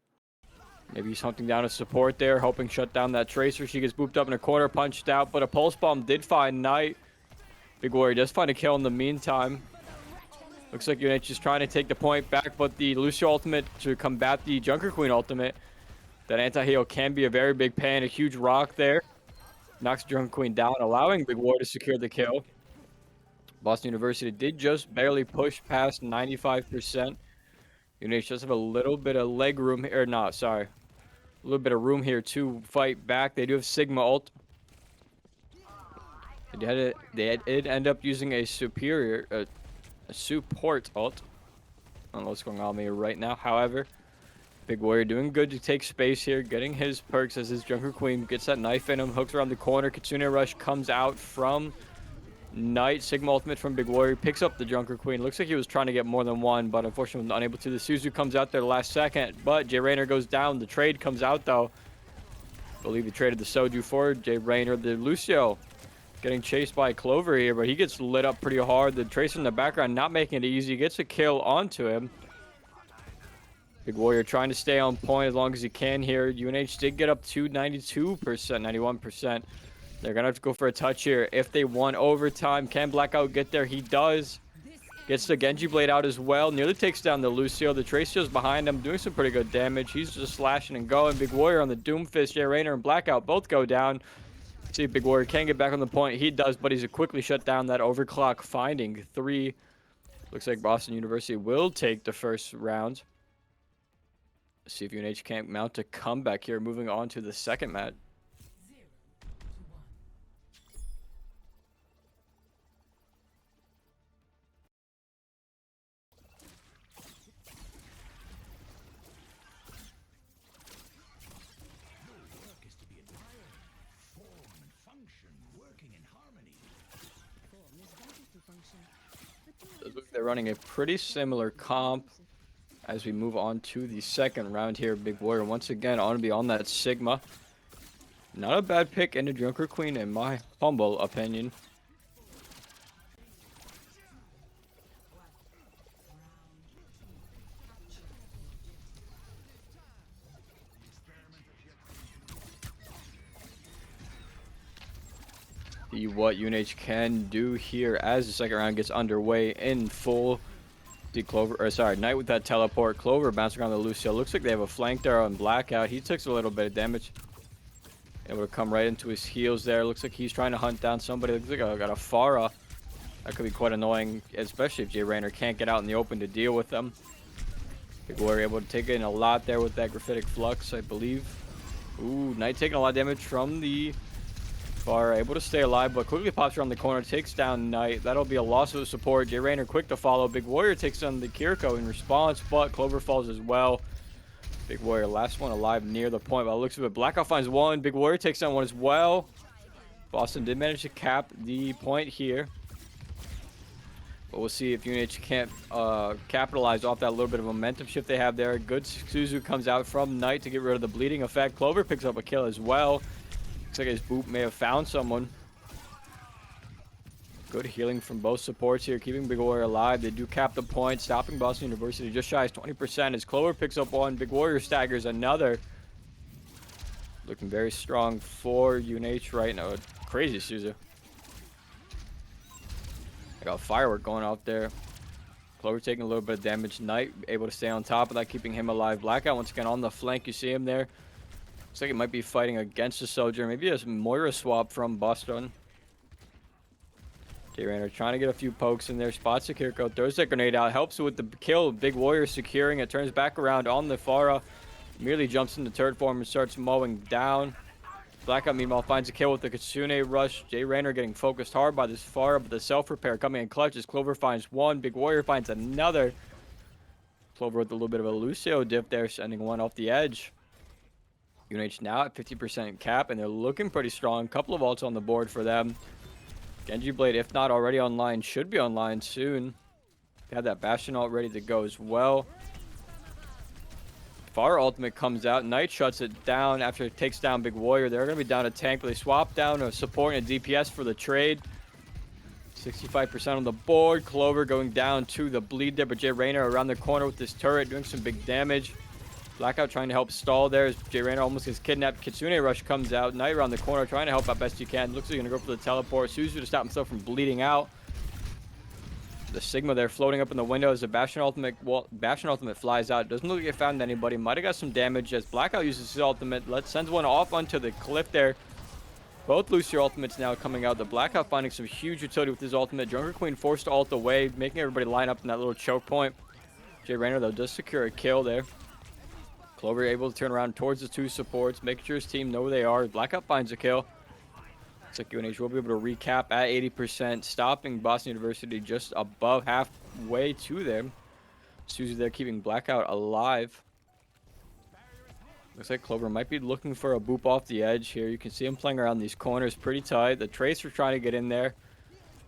Maybe he's hunting down a support there, hoping shut down that Tracer. She gets booped up in a corner, punched out, but a Pulse Bomb did find Knight. Big Warrior does find a kill in the meantime. Looks like UNH is trying to take the point back, but the Lucio ultimate to combat the Junker Queen ultimate. That anti-heal can be a very big pain. A huge rock there. Knocks Junker Queen down, allowing Big Warrior to secure the kill. Boston University did just barely push past 95%. UNH does have a little bit of leg room here. Or not, sorry. A little bit of room here to fight back. They do have Sigma ult. They did end up using a support ult. I don't know what's going on here right now. However, Big Warrior doing good to take space here, getting his perks as his Junker Queen gets that knife in him, hooks around the corner. Kitsune Rush comes out from Knight. Sigma ultimate from Big Warrior picks up the Junker Queen. Looks like he was trying to get more than one, but unfortunately was unable to. The Suzu comes out there the last second, but Jay Rayner goes down. The trade comes out though. I believe he traded the Soju for Jay Rayner. The Lucio getting chased by Clover here, but he gets lit up pretty hard. The Tracer in the background not making it easy. Gets a kill onto him. Big Warrior trying to stay on point as long as he can here. UNH did get up to 92%, 91%. They're going to have to go for a touch here. If they want overtime, can Blackout get there? He does. Gets the Genji Blade out as well. Nearly takes down the Lucio. The Tracer's behind him, doing some pretty good damage. He's just slashing and going. Big Warrior on the Doomfist. Jay Rayner and Blackout both go down. See if Big Warrior can get back on the point. He does, but he's quickly shut down that overclock, finding 3. Looks like Boston University will take the first round. Let's see if UNH can't mount a comeback here. Moving on to the second match. They're running a pretty similar comp as we move on to the second round here. Big Warrior once again on to be on that Sigma. Not a bad pick in the Junker Queen in my humble opinion. See what UNH can do here as the second round gets underway in full. See Clover, or sorry, Knight with that teleport. Clover bouncing around the Lucio. Looks like they have a flank there on Blackout. He takes a little bit of damage. Able to come right into his heels there. Looks like he's trying to hunt down somebody. Looks like I got a Pharah That could be quite annoying, especially if Jay Rayner can't get out in the open to deal with them. Big Warrior able to take in a lot there with that Graphitic Flux, I believe. Ooh, Knight taking a lot of damage from the Far, able to stay alive, but quickly pops around the corner, takes down Knight. That'll be a loss of support. Jay Rayner quick to follow. Big Warrior takes on the Kiriko in response, but Clover falls as well. Big Warrior, last one alive near the point. By the looks of it, Blackout finds one. Big Warrior takes down one as well. Boston did manage to cap the point here. But we'll see if UNH can't capitalize off that little bit of momentum shift they have there. Good Suzu comes out from Knight to get rid of the bleeding effect. Clover picks up a kill as well. Looks like his boot may have found someone. Good healing from both supports here, keeping Big Warrior alive. They do cap the point, stopping Boston University just shy of 20% as Clover picks up one. Big Warrior staggers another. Looking very strong for UNH right now. Crazy Suzu. I got firework going out there. Clover taking a little bit of damage. Knight able to stay on top of that, keeping him alive. Blackout once again on the flank. You see him there. Looks like he might be fighting against the Soldier. Maybe a Moira swap from Boston. Jay Rayner trying to get a few pokes in there. Spots the Kiriko. Throws that grenade out. Helps with the kill. Big Warrior securing it. Turns back around on the Farah. Merely jumps into turret form and starts mowing down. Blackout, meanwhile, finds a kill with the Kitsune rush. Jay Rayner getting focused hard by this Farah, but the self-repair coming in clutch as Clover finds one. Big Warrior finds another. Clover with a little bit of a Lucio diff there, sending one off the edge. UNH now at 50% cap, and they're looking pretty strong. Couple of ults on the board for them. Genji Blade, if not already online, should be online soon. They have that Bastion ult ready to go as well. Far ultimate comes out. Knight shuts it down after it takes down Big Warrior. They're going to be down a tank, but they swap down a support and a DPS for the trade. 65% on the board. Clover going down to the bleed there, but Jay Rayner around the corner with this turret doing some big damage. Blackout trying to help stall there as Jay Rayner almost gets kidnapped. Kitsune Rush comes out. Knight around the corner trying to help out best you can. Looks like he's going to go for the teleport. Suzu to stop himself from bleeding out. The Sigma there floating up in the window as the Bastion ultimate flies out. Doesn't look like it found anybody. Might have got some damage as Blackout uses his ultimate. Sends one off onto the cliff there. Both Lucio ultimates now coming out. The Blackout finding some huge utility with his ultimate. Junker Queen forced to ult away, making everybody line up in that little choke point. Jay Rayner, though, does secure a kill there. Clover able to turn around towards the two supports, making sure his team know where they are. Blackout finds a kill. Looks like UNH will be able to recap at 80%, stopping Boston University just above halfway to them. Suzu there keeping Blackout alive. Looks like Clover might be looking for a boop off the edge here. You can see him playing around these corners pretty tight. The Tracer trying to get in there.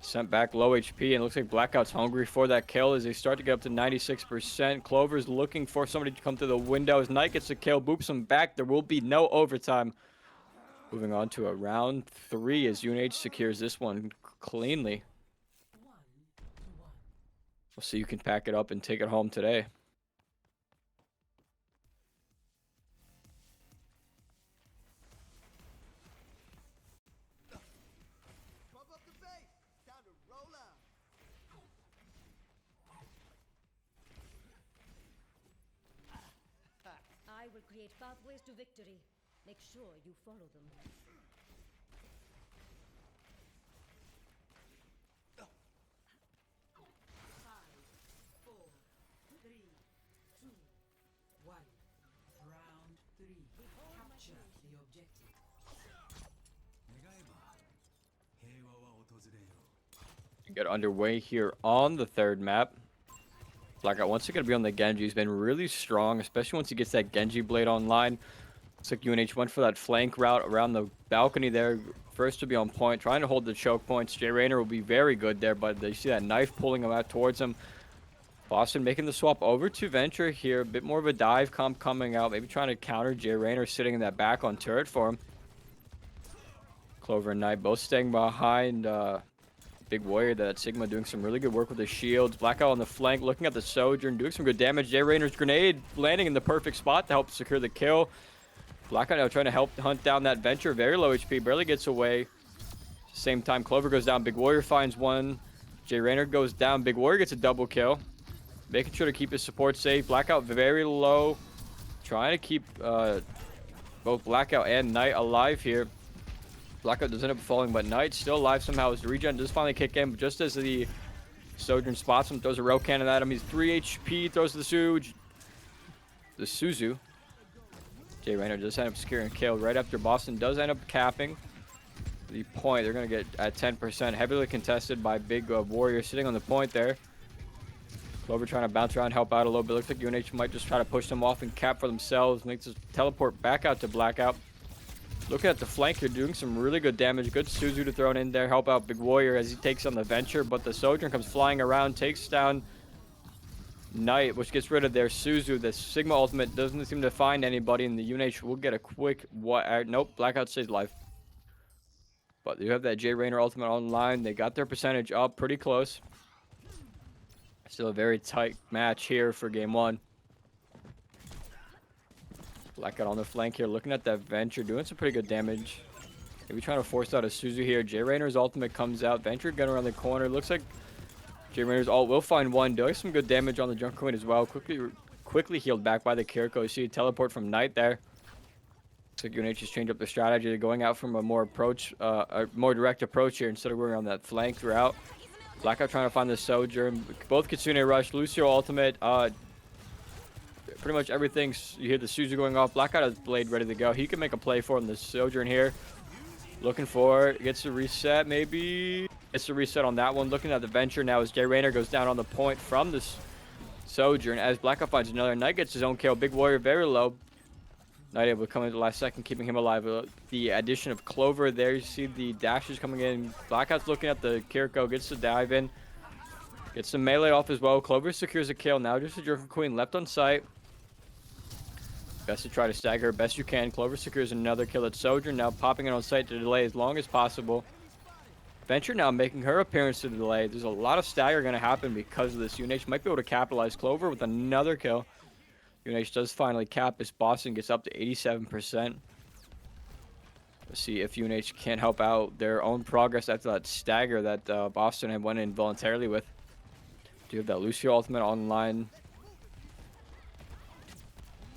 Sent back low HP, and looks like Blackout's hungry for that kill as they start to get up to 96%. Clover's looking for somebody to come through the window. As Knight gets the kill, boops him back. There will be no overtime. Moving on to a round 3 as UNH secures this one cleanly. We'll see you can pack it up and take it home today. I will create pathways to victory. Make sure you follow them. Five, four, three, two, one. Round 3. Capture the objective. Get underway here on the third map. Blackout once again to be on the Genji. He's been really strong, especially once he gets that Genji Blade online. Looks like UNH went for that flank route around the balcony there. First to be on point, trying to hold the choke points. Jay Rayner will be very good there, but they see that knife pulling him out towards him. Boston making the swap over to Venture here. A bit more of a dive comp coming out. Maybe trying to counter Jay Rayner sitting in that back on turret for him. Clover and Knight both staying behind Big Warrior. That Sigma doing some really good work with the shields. Blackout on the flank looking at the Sojourn, doing some good damage. Jay Rayner's grenade landing in the perfect spot to help secure the kill. Blackout now trying to help hunt down that Venture. Very low HP, barely gets away. Same time, Clover goes down. Big Warrior finds one. Jay Rayner goes down. Big Warrior gets a double kill. Making sure to keep his support safe. Blackout very low. Trying to keep both Blackout and Knight alive here. Blackout does end up falling, but Knight still alive somehow as the regen does finally kick in. But just as the Sojourn spots him, throws a rail cannon at him. He's 3 HP, throws the Suzu. Jay Rayner does end up securing a kill right after Boston does end up capping the point. They're going to get at 10%. Heavily contested by Big Warrior sitting on the point there. Clover trying to bounce around, help out a little bit. Looks like UNH might just try to push them off and cap for themselves. Makes us teleport back out to Blackout. Looking at the flank here, doing some really good damage. Good Suzu to throw in there, help out Big Warrior as he takes on the Venture. But the Sojourn comes flying around, takes down Knight, which gets rid of their Suzu. The Sigma ultimate doesn't seem to find anybody, and the UNH will get a quick... Nope, Blackout stays alive. But you have that Jay Rayner ultimate online. They got their percentage up pretty close. Still a very tight match here for game one. Blackout on the flank here, looking at that Venture, doing some pretty good damage. Maybe trying to force out a Suzu here. Jay Rayner's ultimate comes out. Venture gun around the corner. Looks like Jay Rayner's ult will find one. Doing some good damage on the Junker Queen as well. Quickly healed back by the Kiriko. You see a teleport from Knight there. Looks like UNH has changed up their strategy. They're going out from a more direct approach here instead of going on that flank route. Blackout trying to find the Sojourn. Both Kitsune rush. Lucio ultimate. Pretty much everything. You hear the Suzu going off. Blackout has Blade ready to go. He can make a play for him. The Sojourn here. Looking for it. Gets a reset maybe. Gets a reset on that one. Looking at the Venture now as Jay Rayner goes down on the point from this Sojourn. As Blackout finds another. Knight gets his own kill. Big Warrior very low. Not able to come in the last second, keeping him alive. The addition of Clover there, you see the dashes coming in. Blackout's looking at the Kiriko, gets to dive in. Gets some melee off as well. Clover secures a kill. Now just a Joker Queen left on site. Best to try to stagger best you can. Clover secures another kill at Sojourn. Now popping it on site to delay as long as possible. Venture now making her appearance to the delay. There's a lot of stagger going to happen because of this. UNH might be able to capitalize. Clover with another kill. UNH does finally cap as Boston gets up to 87%. Let's see if UNH can help out their own progress after that stagger that Boston had went in voluntarily with. Do you have that Lucio ultimate online?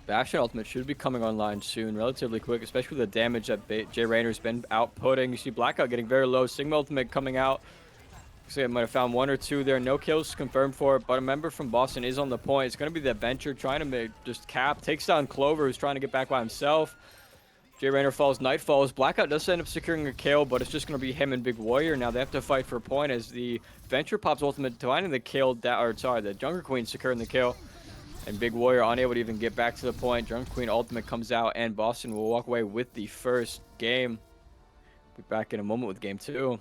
Bastion ultimate should be coming online soon, relatively quick, especially with the damage that Jay Rayner's been outputting. You see Blackout getting very low. Sigma ultimate coming out. Looks like I might have found one or two there. No kills confirmed for it, but a member from Boston is on the point. It's going to be the Venture trying to make just cap. Takes down Clover, who's trying to get back by himself. Jay Rayner falls, Knight falls. Blackout does end up securing a kill, but it's just going to be him and Big Warrior. Now they have to fight for a point as the Venture pops ultimate, finding the kill, the Junker Queen securing the kill. And Big Warrior unable to even get back to the point. Junker Queen ultimate comes out, and Boston will walk away with the first game. Be back in a moment with game two.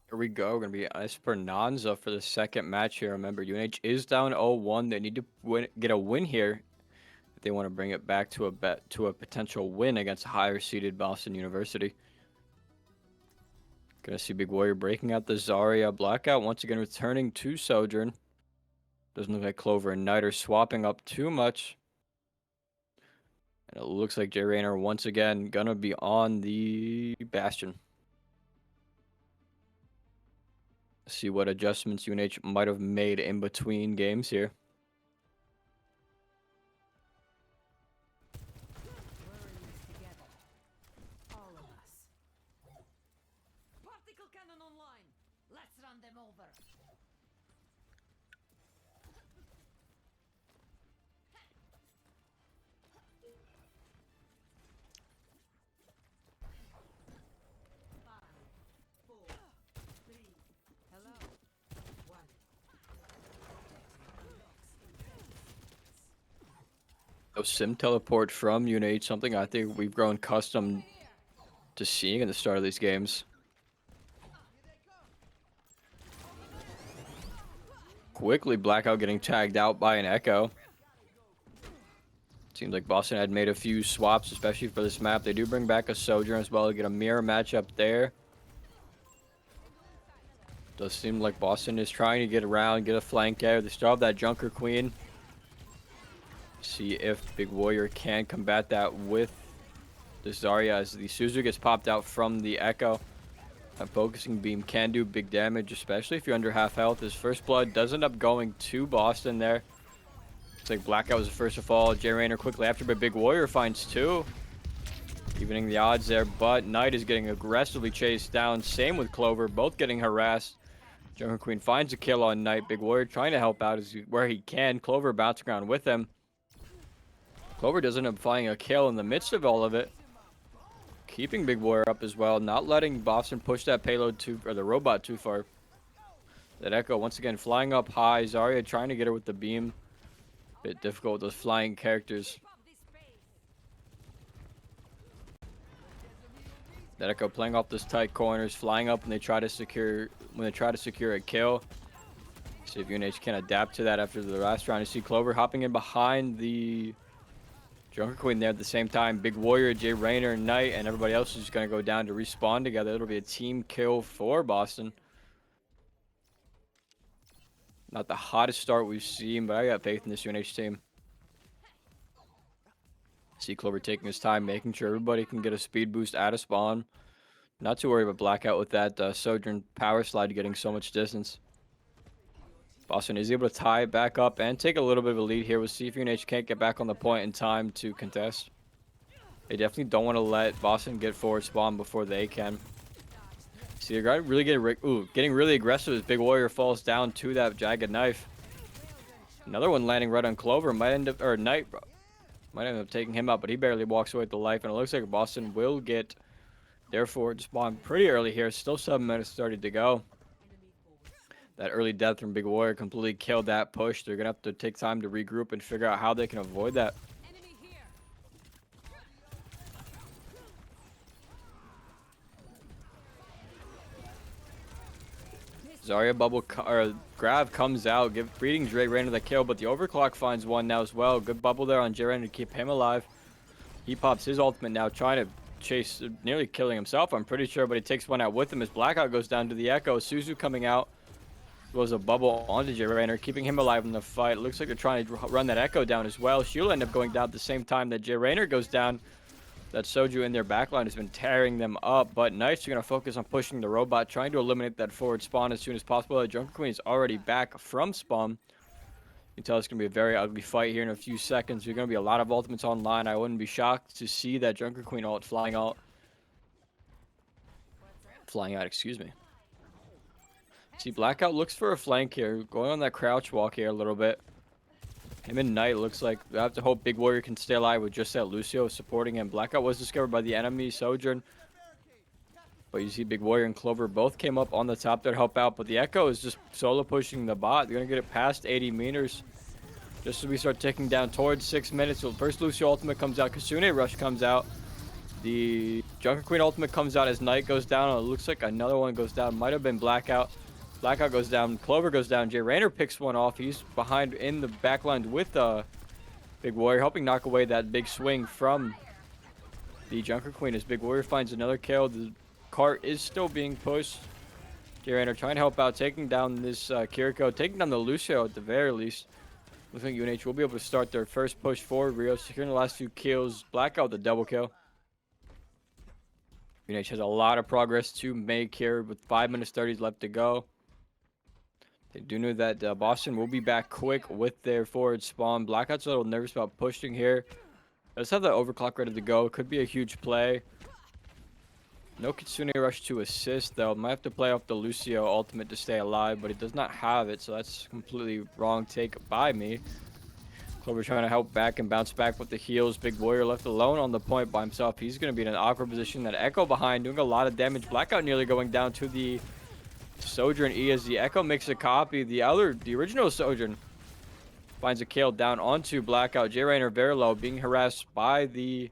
Here we go. We're going to be Esperanza for the second match here. Remember, UNH is down 0-1. They need to get a win here if they want to bring it back to a potential win against higher seeded Boston University. Gonna see Big Warrior breaking out the Zarya. Blackout once again returning to Sojourn. Doesn't look like Clover and Knight are swapping up too much. And it looks like Jay Rayner once again gonna be on the Bastion. See what adjustments UNH might have made in between games here. We're in this together. All of us. Particle cannon online. Let's run them over. Hello. One. So sim teleport from UNH, something I think we've grown accustomed to seeing in the start of these games. Quickly, Blackout getting tagged out by an Echo. Seems like Boston had made a few swaps, especially for this map. They do bring back a Sojourn as well to get a mirror matchup there. Does seem like Boston is trying to get around, get a flank there. They still have that Junker Queen. See if Big Warrior can combat that with the Zarya as the Suzu gets popped out from the Echo. A focusing beam can do big damage, especially if you're under half health. His first blood does end up going to Boston there. Looks like Blackout was the first to fall. Jay Rayner quickly after, but Big Warrior finds two. Evening the odds there, but Knight is getting aggressively chased down. Same with Clover, both getting harassed. Jungle Queen finds a kill on Knight. Big Warrior trying to help out where he can. Clover bouncing around with him. Clover does end up finding a kill in the midst of all of it. Keeping Big Warrior up as well, not letting Boston push that payload or the robot too far. That Echo once again flying up high. Zarya trying to get her with the beam. Bit difficult with those flying characters. That Echo playing off those tight corners, flying up when they try to secure a kill. See if UNH can adapt to that after the last round. You see Clover hopping in behind the Junker Queen there at the same time. Big Warrior, Jay Rayner, Knight, and everybody else is just going to go down to respawn together. It'll be a team kill for Boston. Not the hottest start we've seen, but I got faith in this UNH team. See Clover taking his time, making sure everybody can get a speed boost out of spawn. Not too worried about Blackout with that Sojourn power slide getting so much distance. Boston is able to tie it back up and take a little bit of a lead here. We'll see if UNH can't get back on the point in time to contest. They definitely don't want to let Boston get forward spawn before they can. See, the guy really getting really aggressive as Big Warrior falls down to that jagged knife. Another one landing right on Clover. Knight might end up taking him out, but he barely walks away with the life. And it looks like Boston will get their forward spawn pretty early here. Still 7 minutes started to go. That early death from Big Warrior completely killed that push. They're going to have to take time to regroup and figure out how they can avoid that. Zarya grab comes out, beating Jay Rayner the kill, but the overclock finds one now as well. Good bubble there on Jay Rayner to keep him alive. He pops his ultimate now, trying to chase, nearly killing himself, I'm pretty sure, but he takes one out with him as Blackout goes down to the Echo. Suzu coming out. Was a bubble onto Jay Rayner, keeping him alive in the fight. Looks like they're trying to run that Echo down as well. She'll end up going down at the same time that Jay Rayner goes down. That Soju in their backline has been tearing them up, but Knights are going to focus on pushing the robot, trying to eliminate that forward spawn as soon as possible. The Junker Queen is already back from spawn. You can tell it's going to be a very ugly fight here in a few seconds. There's going to be a lot of ultimates online. I wouldn't be shocked to see that Junker Queen ult flying out, excuse me. See, Blackout looks for a flank here, going on that crouch walk here a little bit. Him and Knight looks like we have to hope Big Warrior can stay alive with just that Lucio supporting him. Blackout was discovered by the enemy Sojourn, but you see Big Warrior and Clover both came up on the top there to help out, but the Echo is just solo pushing the bot. They're going to get it past 80 meters just as we start ticking down towards 6 minutes. So first Lucio ultimate comes out, Kasune Rush comes out. The Junker Queen ultimate comes out as Knight goes down. It looks like another one goes down. Might have been Blackout. Blackout goes down. Clover goes down. Jay Rayner picks one off. He's behind in the backline with Big Warrior, helping knock away that big swing from the Junker Queen as Big Warrior finds another kill. The cart is still being pushed. Jay Rayner trying to help out, taking down this Kiriko, taking down the Lucio at the very least. I think UNH will be able to start their first push forward. Rio securing the last few kills. Blackout the double kill. UNH has a lot of progress to make here with 5 minutes 30 left to go. They do know that Boston will be back quick with their forward spawn. Blackout's a little nervous about pushing here. Let's have that overclock ready to go. Could be a huge play. No Kitsune Rush to assist, though. Might have to play off the Lucio ultimate to stay alive, but he does not have it, so that's completely wrong take by me. Clover trying to help back and bounce back with the heals. Big Warrior left alone on the point by himself. He's going to be in an awkward position. That Echo behind, doing a lot of damage. Blackout nearly going down to the Sojourn E as the Echo makes a copy. The original Sojourn finds a kill down onto Blackout. Jay Rayner very low, being harassed by the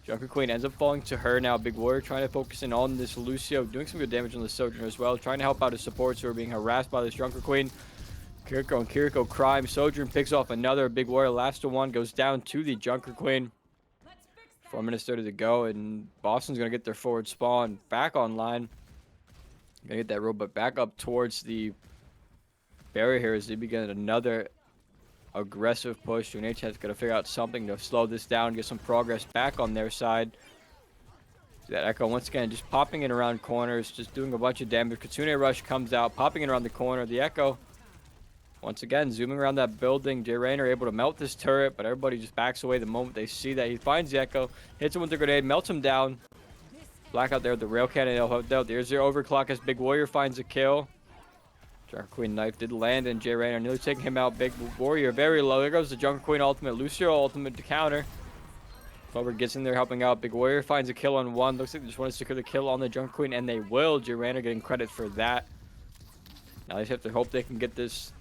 Junker Queen, ends up falling to her now. Big Warrior trying to focus in on this Lucio, doing some good damage on the Sojourn as well. Trying to help out his supports who are being harassed by this Junker Queen. Kiriko and Kiriko crime. Sojourn picks off another. Big Warrior, last to one, goes down to the Junker Queen. 4 minutes 30 to go, and Boston's going to get their forward spawn back online. Going to get that robot back up towards the barrier here as they begin another aggressive push. UNH has got to figure out something to slow this down, get some progress back on their side. That Echo once again just popping in around corners, just doing a bunch of damage. Kitsune Rush comes out, popping in around the corner. The Echo once again zooming around that building. Jay Rayner able to melt this turret, but everybody just backs away the moment they see that. He finds the Echo, hits him with the grenade, melts him down. Blackout there with the rail cannon. There's your overclock as Big Warrior finds a kill. Junker Queen knife did land, and Jay Rayner nearly taking him out. Big Warrior very low. There goes the Junker Queen ultimate. Lucio ultimate to counter. Clover gets in there helping out. Big Warrior finds a kill on one. Looks like they just want to secure the kill on the Junker Queen, and they will. Jay Rayner getting credit for that. Now they just have to hope they can get this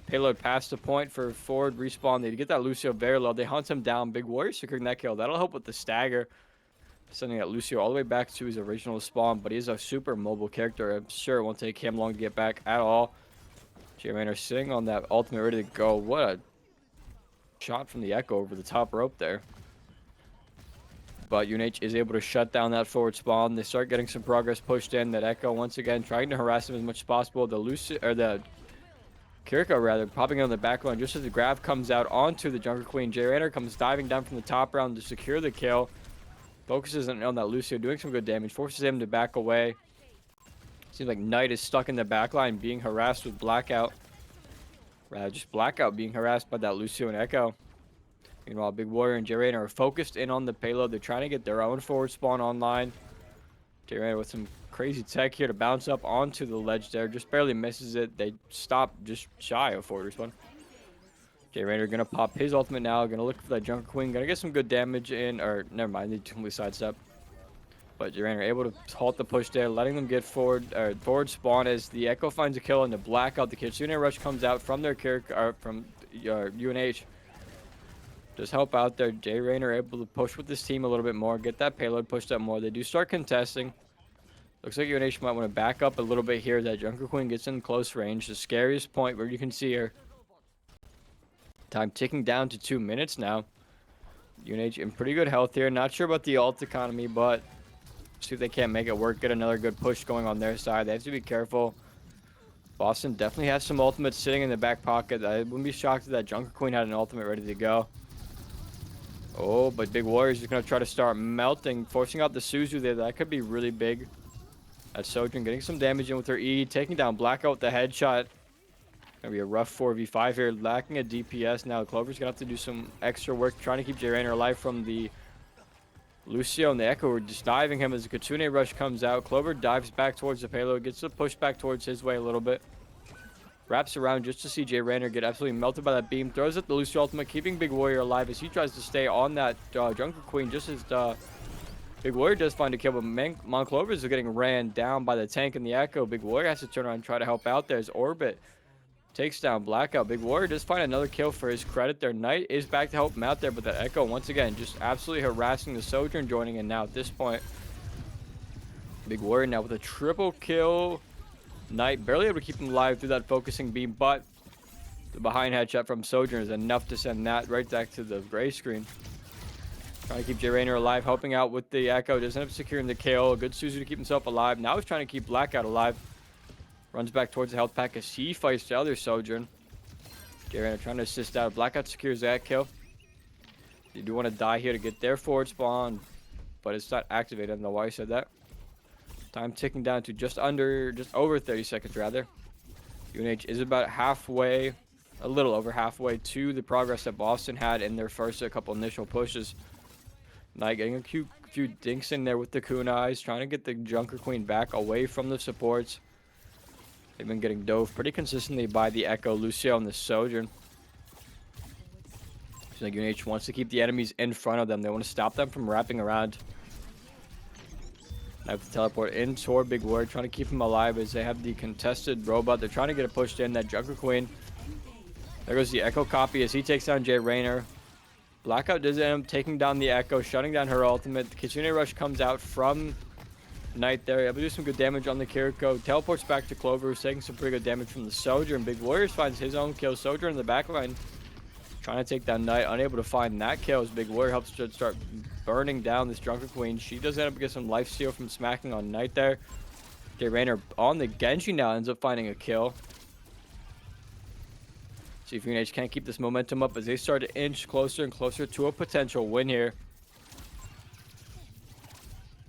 payload past the point for forward respawn. They get that Lucio very low. They hunt him down. Big Warrior securing that kill. That'll help with the stagger. Sending that Lucio all the way back to his original spawn, but he's a super mobile character. I'm sure it won't take him long to get back at all. Jay Rayner sitting on that ultimate ready to go. What a shot from the Echo over the top rope there. But UNH is able to shut down that forward spawn. They start getting some progress pushed in. That Echo once again trying to harass him as much as possible. The Kiriko rather popping on the back line just as the grab comes out onto the Junker Queen. Jay Rayner comes diving down from the top round to secure the kill. Focuses on that Lucio, doing some good damage. Forces him to back away. Seems like Knight is stuck in the backline, being harassed with Blackout. Rather, just Blackout being harassed by that Lucio and Echo. Meanwhile, Big Warrior and Jay Rayner are focused in on the payload. They're trying to get their own forward spawn online. Jay Rayner with some crazy tech here to bounce up onto the ledge there. Just barely misses it. They stop just shy of forward respawn. Jay Rayner gonna pop his ultimate now. Gonna look for that Junker Queen. Gonna get some good damage in, or never mind, they completely sidestep. But Jay Rayner able to halt the push there, letting them get forward spawn as the Echo finds a kill and the Blackout. The Kitsune Rush comes out from their character, from UNH. Just help out there. Jay Rayner able to push with this team a little bit more, get that payload pushed up more. They do start contesting. Looks like UNH might want to back up a little bit here. That Junker Queen gets in close range, the scariest point where you can see her. Time ticking down to 2 minutes now. UNH in pretty good health here. Not sure about the ult economy, but see if they can't make it work. Get another good push going on their side. They have to be careful. Boston definitely has some ultimates sitting in the back pocket. I wouldn't be shocked if that Junker Queen had an ultimate ready to go. Oh, but Big Warrior's just going to try to start melting, forcing out the Suzu there. That could be really big. That's Sojourn getting some damage in with her E, taking down Blackout with the headshot. Gonna be a rough 4v5 here, lacking a DPS now. Clover's gonna have to do some extra work trying to keep Jay Rayner alive from the Lucio and the Echo. Are just diving him as the Kitsune Rush comes out. Clover dives back towards the payload, gets the push back towards his way a little bit. Wraps around just to see Jay Rayner get absolutely melted by that beam. Throws at the Lucio ultimate, keeping Big Warrior alive as he tries to stay on that Junker Queen just as Big Warrior does find a kill, but Mon Clovers is getting ran down by the tank and the Echo. Big Warrior has to turn around and try to help out there as Orbit Takes down Blackout. Big Warrior does find another kill for his credit there. Knight is back to help him out there, but that Echo, once again, just absolutely harassing the Sojourn, joining in now at this point. Big Warrior now with a triple kill. Knight barely able to keep him alive through that focusing beam, but the behind headshot from Sojourn is enough to send that right back to the gray screen. Trying to keep J Rainer alive, helping out with the Echo. Doesn't end up securing the kill. A good Suzu to keep himself alive. Now he's trying to keep Blackout alive. Runs back towards the health pack as he fights the other Sojourn. J Rainer trying to assist out. Blackout secures that kill. You do want to die here to get their forward spawn, but it's not activated. I don't know why I said that. Time ticking down to just over 30 seconds rather. UNH is about halfway, a little over halfway to the progress that Boston had in their first couple initial pushes. Knight getting a few dinks in there with the kunais, trying to get the Junker Queen back away from the supports. They've been getting dove pretty consistently by the Echo, Lucio, and the Sojourn. Seems like UNH wants to keep the enemies in front of them. They want to stop them from wrapping around. I have to teleport in toward Big Warrior, trying to keep him alive as they have the contested robot. They're trying to get it pushed in. That Junker Queen. There goes the Echo copy as he takes down J Rainer. Blackout does end up taking down the Echo, shutting down her ultimate. The Kitsune Rush comes out from Knight there. Able to do some good damage on the Kiriko. Teleports back to Clover, who's taking some pretty good damage from the Soldier. And Big Warriors finds his own kill. Soldier in the backline, trying to take down Knight. Unable to find that kill as Big Warrior helps to start burning down this Junker Queen. She does end up getting some life steal from smacking on Knight there. J Rainer on the Genji now ends up finding a kill. See if UNH can't keep this momentum up as they start to inch closer and closer to a potential win here.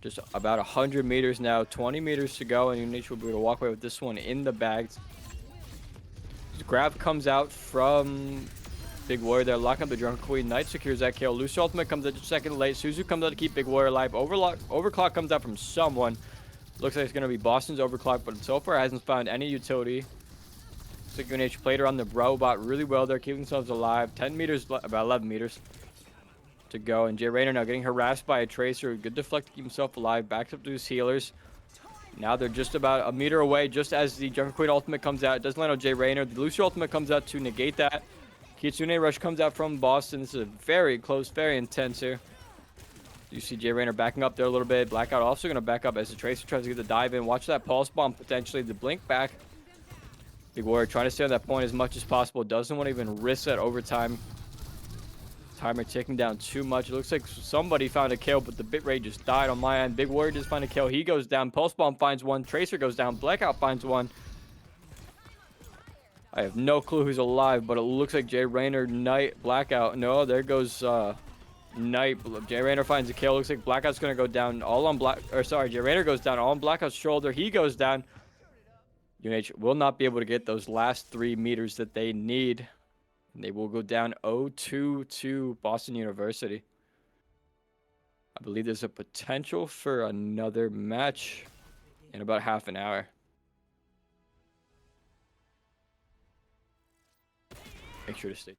Just about 100 meters now, 20 meters to go, and UNH will be able to walk away with this one in the bags. Grab comes out from Big Warrior there, locking up the Drunk Queen. Knight secures that kill. Lucio ultimate comes out just a second late. Suzu comes out to keep Big Warrior alive. Overclock comes out from someone. Looks like it's going to be Boston's Overclock, but so far hasn't found any utility. Looks like UNH played around the robot really well there, keeping themselves alive. 10 meters, about 11 meters to go. And J Rainer now getting harassed by a Tracer. Good deflect to keep himself alive. Backs up to his healers. Now they're just about a meter away just as the Junker Queen ultimate comes out. It doesn't land on J Rainer. The Lucio ultimate comes out to negate that. Kitsune Rush comes out from Boston. This is a very close, very intense here. You see J Rainer backing up there a little bit. Blackout also going to back up as the Tracer tries to get the dive in. Watch that pulse bomb potentially. The blink back. Big Warrior trying to stay on that point as much as possible. Doesn't want to even risk that overtime. Timer ticking down too much. It looks like somebody found a kill, but the bitrate just died on my end. Big Warrior just find a kill. He goes down. Pulse bomb finds one. Tracer goes down. Blackout finds one. I have no clue who's alive, but it looks like J Rainer, Knight, Blackout. No, there goes Knight. J Rainer finds a kill. Looks like Blackout's gonna go down all on J Rainer goes down all on Blackout's shoulder. He goes down. UNH will not be able to get those last 3 meters that they need. They will go down 0-2 to Boston University. I believe there's a potential for another match in about half an hour. Make sure to stay